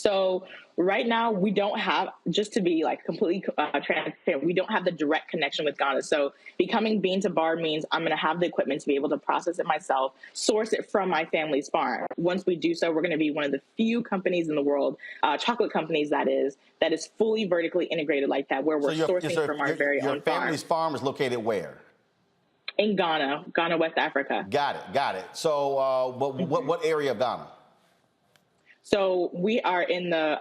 So right now, we don't have, just to be like completely transparent, we don't have the direct connection with Ghana. So becoming bean to bar means I'm going to have the equipment to be able to process it myself, source it from my family's farm. Once we do so, we're going to be one of the few companies in the world, chocolate companies that is fully vertically integrated like that, where we're sourcing from our very own farm. Your family's farm is located where? In Ghana, West Africa. Got it. So what area of Ghana? So we are in the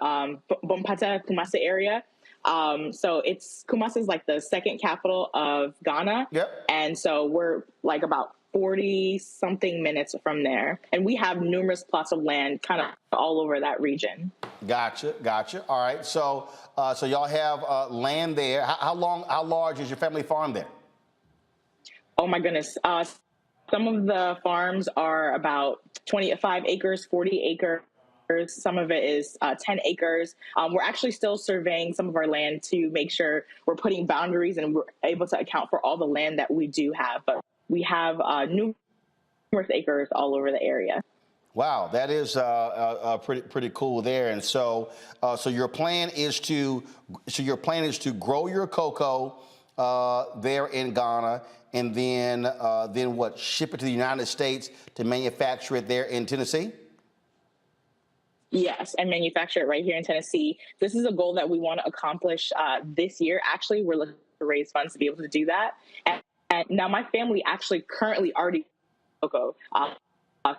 Bompata, Kumasi area. So Kumasi is like the second capital of Ghana. Yep. And so we're like about 40 something minutes from there. And we have numerous plots of land kind of all over that region. Gotcha. All right. So y'all have land there. How large is your family farm there? Oh my goodness. Some of the farms are about 25 acres, 40 acres. Some of it is 10 acres. We're actually still surveying some of our land to make sure we're putting boundaries and we're able to account for all the land that we do have. But we have numerous acres all over the area. Wow, that is pretty cool there. And so your plan is to grow your cocoa there in Ghana, and then what? Ship it to the United States to manufacture it there in Tennessee? Yes, and manufacture it right here in Tennessee. This is a goal that we want to accomplish this year. Actually, we're looking to raise funds to be able to do that. And now my family actually currently already cocoa.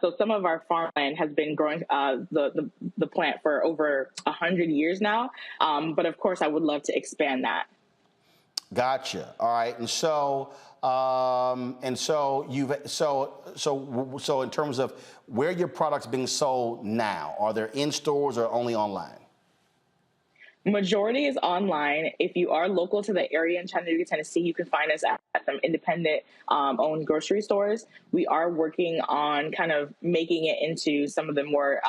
So some of our farmland has been growing the plant for over 100 years now. But of course, I would love to expand that. Gotcha. All right. And so in terms of where your product's being sold now, are they in stores or only online? Majority is online. If you are local to the area in Chattanooga, Tennessee, you can find us at some independent owned grocery stores. We are working on kind of making it into some of the more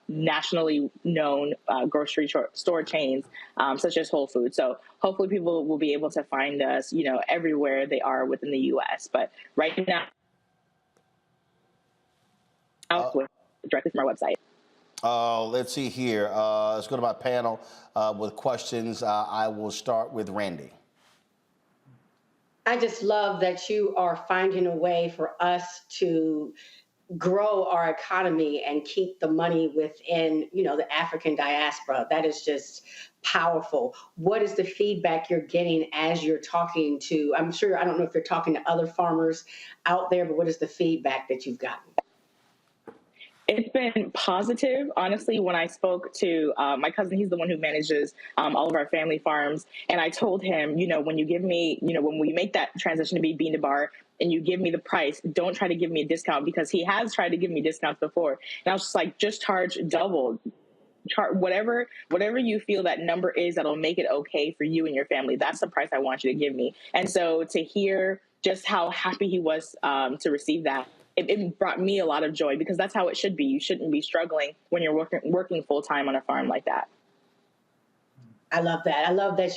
nationally known grocery store chains, such as Whole Foods. So hopefully people will be able to find us, everywhere they are within the U.S. But right now, directly from our website. Let's see here. Let's go to my panel with questions. I will start with Randy. I just love that you are finding a way for us to grow our economy and keep the money within, the African diaspora. That is just powerful. What is the feedback you're getting as you're talking to, I don't know if you're talking to other farmers out there, but what is the feedback that you've gotten? It's been positive, honestly. When I spoke to my cousin, he's the one who manages all of our family farms. And I told him, when you give me, when we make that transition to be bean to bar and you give me the price, don't try to give me a discount, because he has tried to give me discounts before. And I was just like, just charge double. Whatever you feel that number is that'll make it okay for you and your family. That's the price I want you to give me. And so to hear just how happy he was to receive that, it brought me a lot of joy, because that's how it should be. You shouldn't be struggling when you're working full time on a farm like that. I love that. I love that,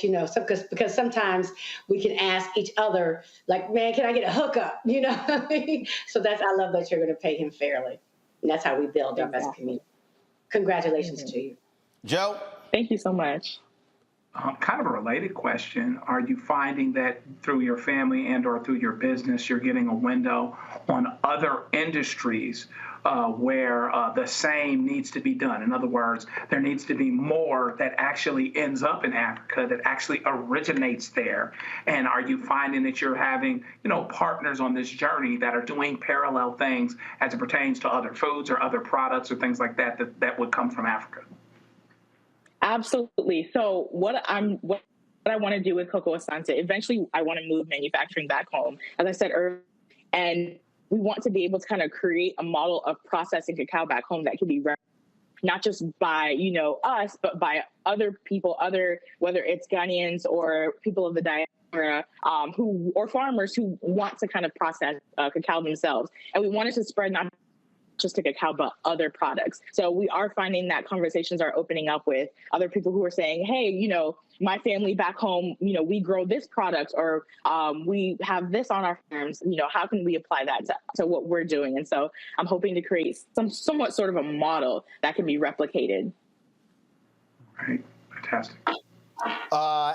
because sometimes we can ask each other, like, man, can I get a hookup? So I love that you're going to pay him fairly. And that's how we build our best community. Congratulations to you. Joe? Thank you so much. Kind of a related question. Are you finding that through your family and or through your business, you're getting a window on other industries where the same needs to be done? In other words, there needs to be more that actually ends up in Africa, that actually originates there. And are you finding that you're having, partners on this journey that are doing parallel things as it pertains to other foods or other products or things like that would come from Africa? Absolutely. So what I want to do with Cocoa Asante, eventually I want to move manufacturing back home, as I said earlier, and we want to be able to kind of create a model of processing cacao back home that can be not just by, us, but by other people, whether it's Ghanaians or people of the diaspora or farmers who want to kind of process cacao themselves. And we wanted to spread not just to cacao, but other products. So we are finding that conversations are opening up with other people who are saying, hey, my family back home, we grow this product, or we have this on our farms, how can we apply that to what we're doing? And so I'm hoping to create somewhat sort of a model that can be replicated. Right. Fantastic.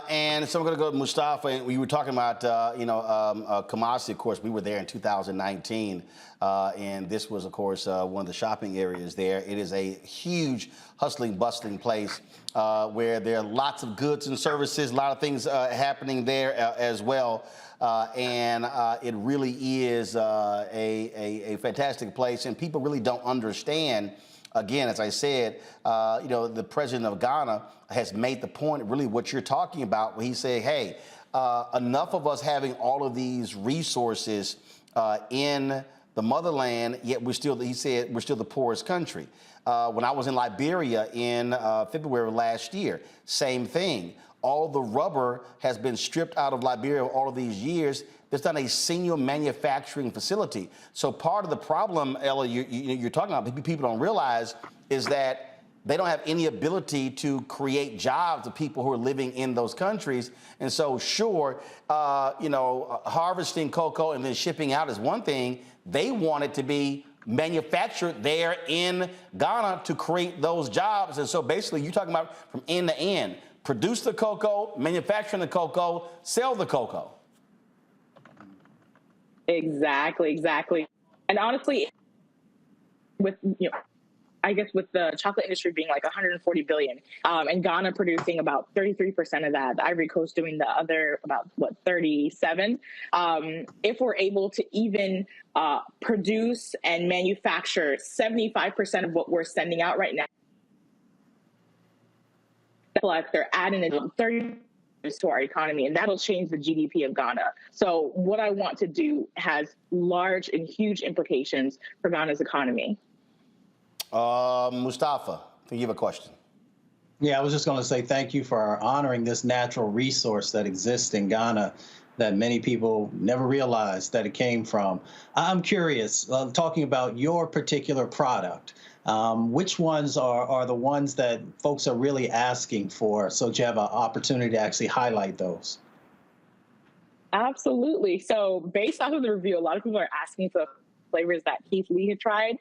And so I'm going to go to Mustafa. And we were talking about, Kumasi, of course. We were there in 2019. And this was, of course, one of the shopping areas there. It is a huge, hustling, bustling place where there are lots of goods and services, a lot of things happening there as well. And it really is a fantastic place. And people really don't understand. Again, as I said, the president of Ghana has made the point, really what you're talking about, where he said, hey, enough of us having all of these resources in the motherland, yet he said, we're still the poorest country. When I was in Liberia in February of last year, same thing. All the rubber has been stripped out of Liberia all of these years. There's not a single manufacturing facility. So part of the problem, Ella, you're talking about, people don't realize, is that they don't have any ability to create jobs of people who are living in those countries. And so, sure, harvesting cocoa and then shipping out is one thing. They want it to be manufactured there in Ghana to create those jobs. And so basically, you're talking about from end to end. Produce the cocoa, manufacturing the cocoa, sell the cocoa. Exactly. And honestly, with with the chocolate industry being like 140 billion, and Ghana producing about 33% of that, the Ivory Coast doing the other about 37. If we're able to even produce and manufacture 75% of what we're sending out right now, like they're adding 30 to our economy, and that'll change the GDP of Ghana. So what I want to do has large and huge implications for Ghana's economy. Mustafa, I think you have a question. Yeah, I was just going to say thank you for honoring this natural resource that exists in Ghana that many people never realized that it came from. I'm curious, talking about your particular product, which ones are the ones that folks are really asking for, so that you have an opportunity to actually highlight those? Absolutely. So based off of the review, a lot of people are asking for flavors that Keith Lee had tried.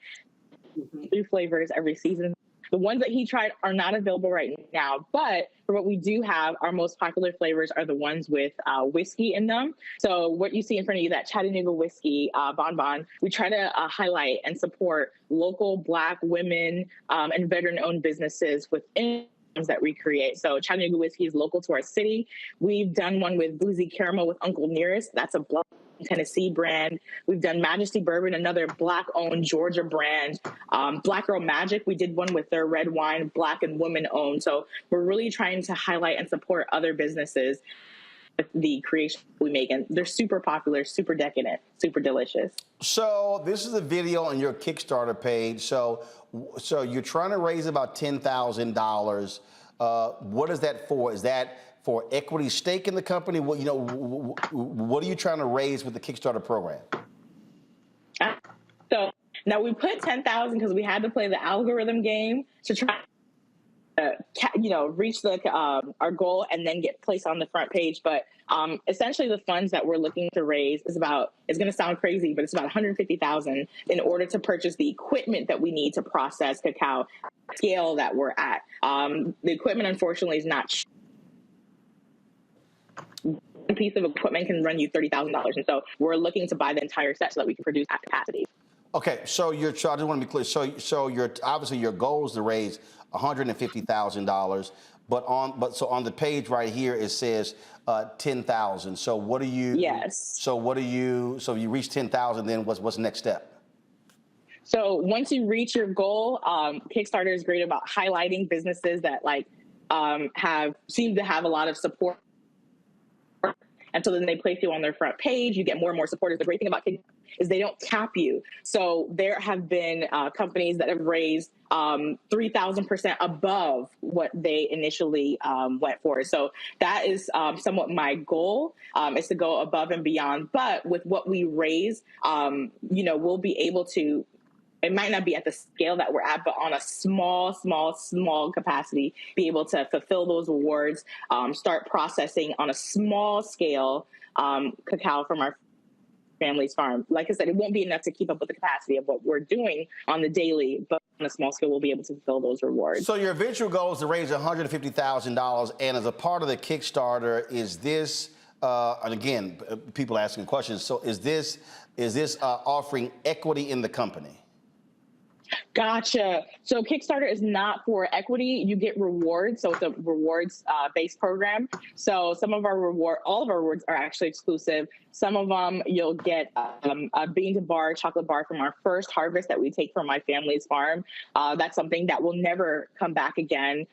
3 flavors every season. The ones that he tried are not available right now, but for what we do have, our most popular flavors are the ones with whiskey in them. So what you see in front of you, that Chattanooga whiskey bonbon, we try to highlight and support local Black women and veteran-owned businesses within that we create. So Chattanooga whiskey is local to our city. We've done one with Boozy Caramel with Uncle Nearest. That's a Black Tennessee brand. We've done Majesty Bourbon, another Black-owned Georgia brand. Black Girl Magic, we did one with their red wine, Black and women-owned. So we're really trying to highlight and support other businesses with the creation we make. And they're super popular, super decadent, super delicious. So this is a video on your Kickstarter page. So you're trying to raise about $10,000. What is that for? Is that for equity stake in the company? What are you trying to raise with the Kickstarter program? So now we put 10,000 because we had to play the algorithm game to try reach our goal and then get placed on the front page. But essentially the funds that we're looking to raise is it's going to sound crazy, but it's about $150,000 in order to purchase the equipment that we need to process cacao scale that we're at. The equipment, unfortunately, is not cheap. One piece of equipment can run you $30,000. And so we're looking to buy the entire set so that we can produce at capacity. Okay, so I just want to be clear. So obviously your goal is to raise $150,000, but on the page right here it says 10,000. So what do you? Yes. So what do you? So you reach 10,000, then what's the next step? So once you reach your goal, Kickstarter is great about highlighting businesses that seem to have a lot of support. And so then they place you on their front page. You get more and more supporters. The great thing about Kickstarter is they don't cap you. So there have been companies that have raised 3,000% above what they initially went for. So that is somewhat my goal, is to go above and beyond. But with what we raise, we'll be able to, it might not be at the scale that we're at, but on a small capacity, be able to fulfill those awards, start processing on a small scale cacao from our family's farm. Like I said, it won't be enough to keep up with the capacity of what we're doing on the daily, but a small scale will be able to fulfill those rewards. So your eventual goal is to raise $150,000, and as a part of the Kickstarter, is this? And again, people asking questions. So is this offering equity in the company? Gotcha. So Kickstarter is not for equity. You get rewards. So it's a rewards based program. So some of our all of our rewards are actually exclusive. Some of them you'll get a bean to bar chocolate bar from our first harvest that we take from my family's farm. That's something that will never come back again.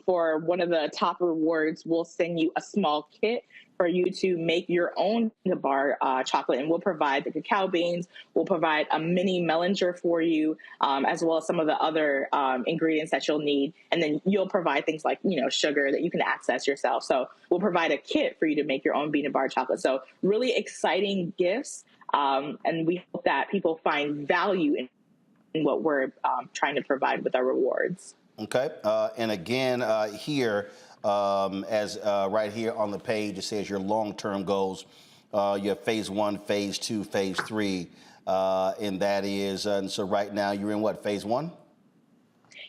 For one of the top rewards, we'll send you a small kit for you to make your own bar chocolate, and we'll provide the cacao beans. We'll provide a mini melanger for you, as well as some of the other ingredients that you'll need. And then you'll provide things like, sugar that you can access yourself. So we'll provide a kit for you to make your own bean and bar chocolate. So really exciting gifts. And we hope that people find value in what we're trying to provide with our rewards. Okay. And again, here, as right here on the page, it says your long-term goals. You have phase 1, phase 2, phase 3, and that is, and so right now you're in what, phase 1?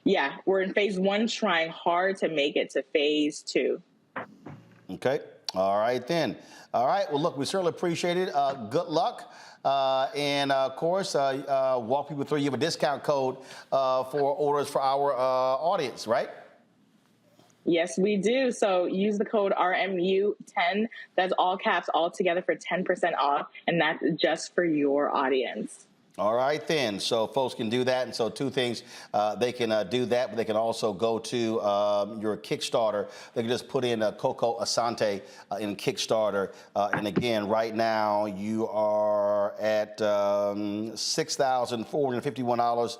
Yeah, we're in phase 1, trying hard to make it to phase 2. Okay. All right, then. All right. Well, look, we certainly appreciate it. Good luck. And of course, walk people through. You have a discount code for orders for our audience, right? Yes, we do. So use the code RMU10. That's all caps, all together for 10% off. And that's just for your audience. All right, then. So folks can do that. And so two things, they can do that, but they can also go to your Kickstarter. They can just put in Coco Asante in Kickstarter. And again, right now you are at $6,451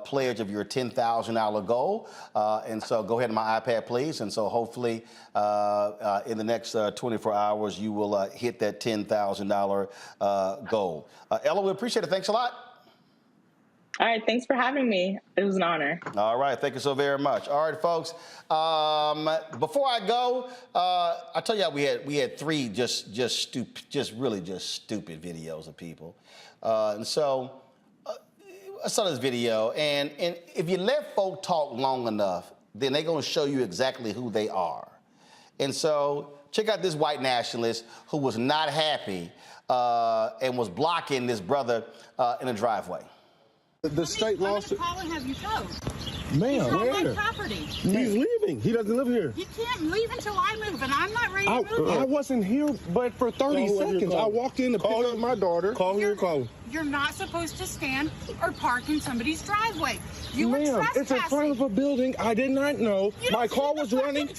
pledge of your $10,000 goal. And so go ahead to my iPad, please. And so hopefully in the next 24 hours, you will hit that $10,000 goal. Ella, we appreciate it. Thanks a lot. All right. Thanks for having me. It was an honor. All right. Thank you so very much. All right, folks. Before I go, I tell you, we had 3 just really stupid videos of people. And so I saw this video, and if you let folk talk long enough, then they're going to show you exactly who they are. And so check out this white nationalist who was not happy and was blocking this brother in a driveway. The state lost it. Call and have you go. Ma'am, He's on where? my property. He's leaving. He doesn't live here. You can't leave until I move, and I'm not ready to move. I wasn't here, but for 30 seconds. I walked in to pick up my daughter. Call who you're calling. You're not supposed to stand or park in somebody's driveway. You were Ma'am, trespassing. it's in front of a building. I did not know. My car was running.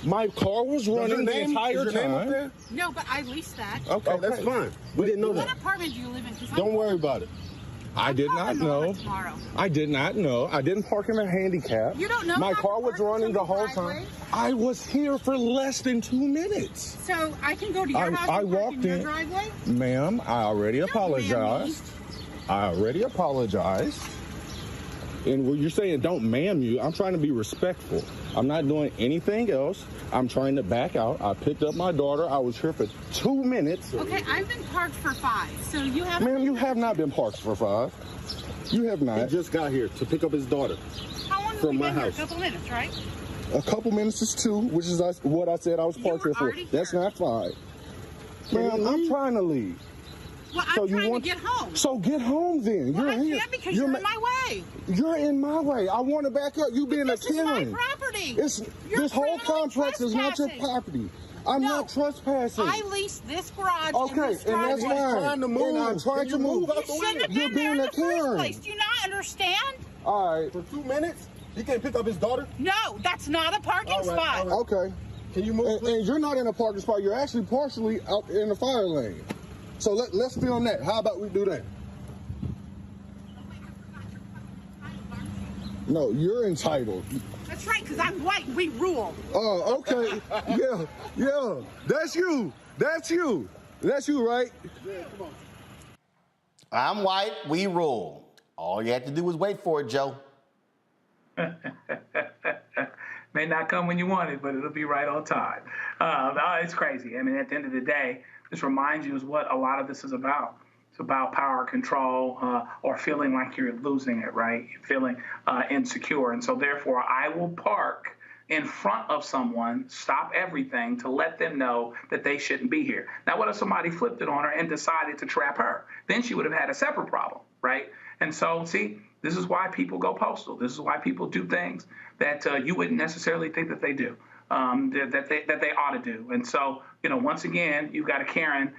My car was running the entire time. No, but I leased that. Okay, that's fine. We didn't know that. What apartment do you live in? Don't worry about it. I did not know. I did not know. I didn't park in a handicap. You don't know. My car was running the whole time. I was here for less than 2 minutes. So I can go to your house and park in your driveway? Ma'am, I already apologized. I already apologized. And when you're saying don't ma'am you, I'm trying to be respectful. I'm not doing anything else. I'm trying to back out. I picked up my daughter. I was here for 2 minutes. Okay, I've been parked for 5, so you have... Ma'am, you have not been parked for 5. You have not. He just got here to pick up his daughter. How long from my house? A couple minutes, right? A couple minutes is 2, which is what I said I was parked here for. That's not 5. Ma'am, I'm trying to leave. Well, I'm trying to get home. So get home then. Well, you're here. I can't because you're in my way. You're in my way. I want to back up. You being a Karen. This is my property. This whole complex is not your property. I'm not trespassing. I leased this garage. Okay, and that's fine. Trying to move. And I'm trying to move. You shouldn't have been there in the first place. Do you not understand? All right. For 2 minutes, he can't pick up his daughter? No, that's not a parking spot. Okay. Can you move, please? And you're not in a parking spot. You're actually partially out in the fire lane. So let's film that. How about we do that? No, you're entitled. That's right, because I'm white. We rule. Oh, okay. Yeah. That's you. That's you, right? Yeah, come on. I'm white. We rule. All you have to do is wait for it, Joe. May not come when you want it, but it'll be right on time. It's crazy. I mean, at the end of the day, this reminds you is what a lot of this is about. It's about power, control, or feeling like you're losing it, right? Feeling insecure. And so therefore, I will park in front of someone, stop everything to let them know that they shouldn't be here. Now, what if somebody flipped it on her and decided to trap her? Then she would have had a separate problem, right? And so, see, this is why people go postal. This is why people do things that you wouldn't necessarily think that they do, that they ought to do. And so, once again, you've got a Karen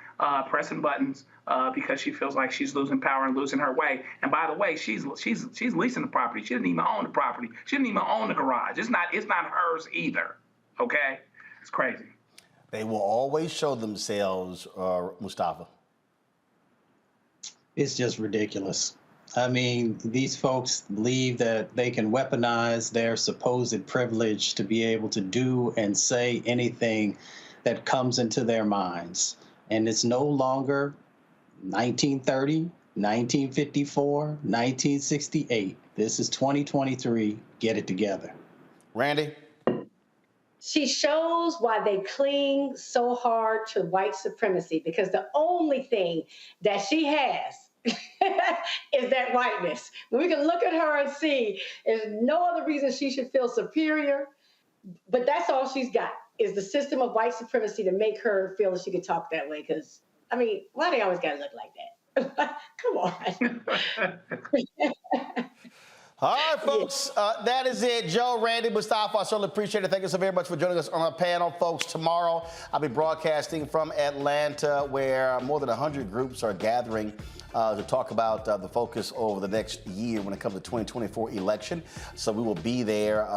pressing buttons because she feels like she's losing power and losing her way. And by the way, she's leasing the property. She didn't even own the property. She didn't even own the garage. It's not hers either. Okay, it's crazy. They will always show themselves, Mustafa. It's just ridiculous. I mean, these folks believe that they can weaponize their supposed privilege to be able to do and say anything that comes into their minds. And it's no longer 1930, 1954, 1968. This is 2023. Get it together. Randy? She shows why they cling so hard to white supremacy, because the only thing that she has is that whiteness. We can look at her and see there's no other reason she should feel superior, but that's all she's got is the system of white supremacy to make her feel that she could talk that way. Because, I mean, why do they always got to look like that? Come on. All right, folks, that is it. Joe, Randy, Mustafa, I certainly appreciate it. Thank you so very much for joining us on our panel, folks. Tomorrow, I'll be broadcasting from Atlanta, where more than 100 groups are gathering to talk about the focus over the next year when it comes to the 2024 election. So we will be there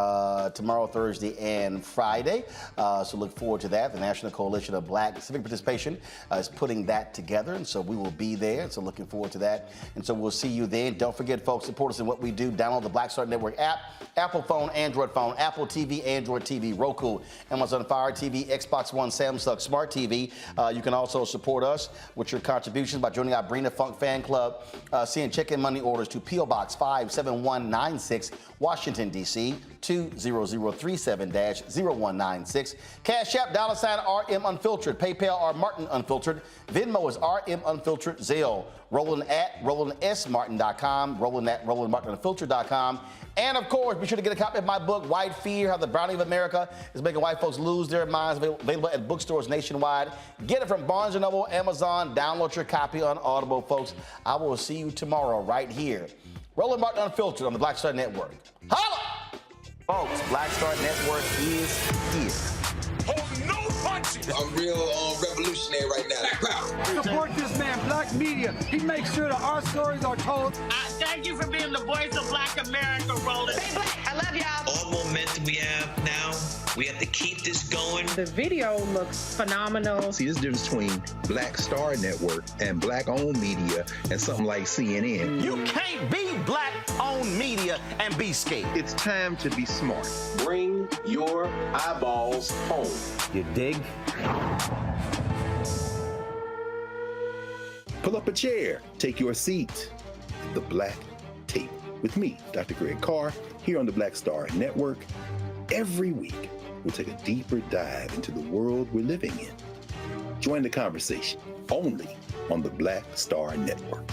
tomorrow, Thursday, and Friday. So look forward to that. The National Coalition of Black Civic Participation is putting that together, and so we will be there. So looking forward to that. And so we'll see you then. Don't forget, folks, support us in what we do. Download the Black Star Network app, Apple phone, Android phone, Apple TV, Android TV, Roku, Amazon Fire TV, Xbox One, Samsung Smart TV. You can also support us with your contributions by joining our Bring the Funk Fan Club, send check-in money orders to P.O. Box 57196, Washington, D.C., 20037-0196. Cash App, $RM Unfiltered. PayPal are Martin Unfiltered. Venmo is RM Unfiltered. Zelle, Roland at RolandSMartin.com, Roland at RolandMartinUnfiltered.com. And, of course, be sure to get a copy of my book, White Fear, How the Browning of America is Making White Folks Lose Their Minds, available at bookstores nationwide. Get it from Barnes & Noble, Amazon. Download your copy on Audible, folks. I will see you tomorrow right here. Roland Martin Unfiltered on the Black Star Network. Holla! Folks, Black Star Network is here. Hold no punches. I'm real revolutionary right now. Support this man, Black Media. He makes sure that our stories are told. Thank you for being the voice of Black America, Roland. Stay black. I love y'all. All momentum we have now, we have to keep this going. The video looks phenomenal. See, there's a difference between Black Star Network and Black-owned media and something like CNN. You can't be Black-owned media and be scared. It's time to be smart. Bring your eyeballs home. You dig? Pull up a chair, take your seat. The Black Tape with me, Dr. Greg Carr, here on the Black Star Network. Every week, we'll take a deeper dive into the world we're living in. Join the conversation only on the Black Star Network.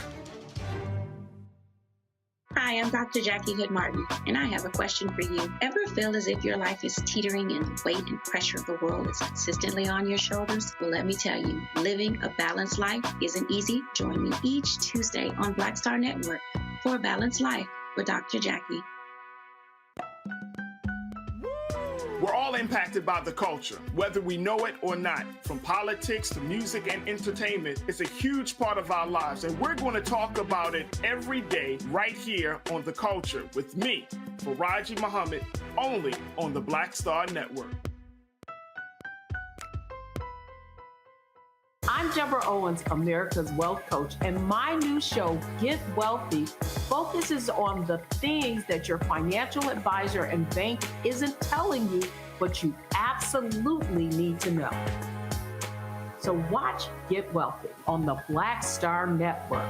Hi, I'm Dr. Jackie Hood Martin, and I have a question for you. Ever feel as if your life is teetering and the weight and pressure of the world is consistently on your shoulders? Well, let me tell you, living a balanced life isn't easy. Join me each Tuesday on Black Star Network for a Balanced Life with Dr. Jackie. We're all impacted by the culture, whether we know it or not. From politics to music and entertainment, it's a huge part of our lives, and we're going to talk about it every day right here on The Culture with me, Faraji Muhammad, only on the Black Star Network. I'm Deborah Owens, America's Wealth Coach, and my new show, Get Wealthy, focuses on the things that your financial advisor and bank isn't telling you, but you absolutely need to know. So watch Get Wealthy on the Black Star Network.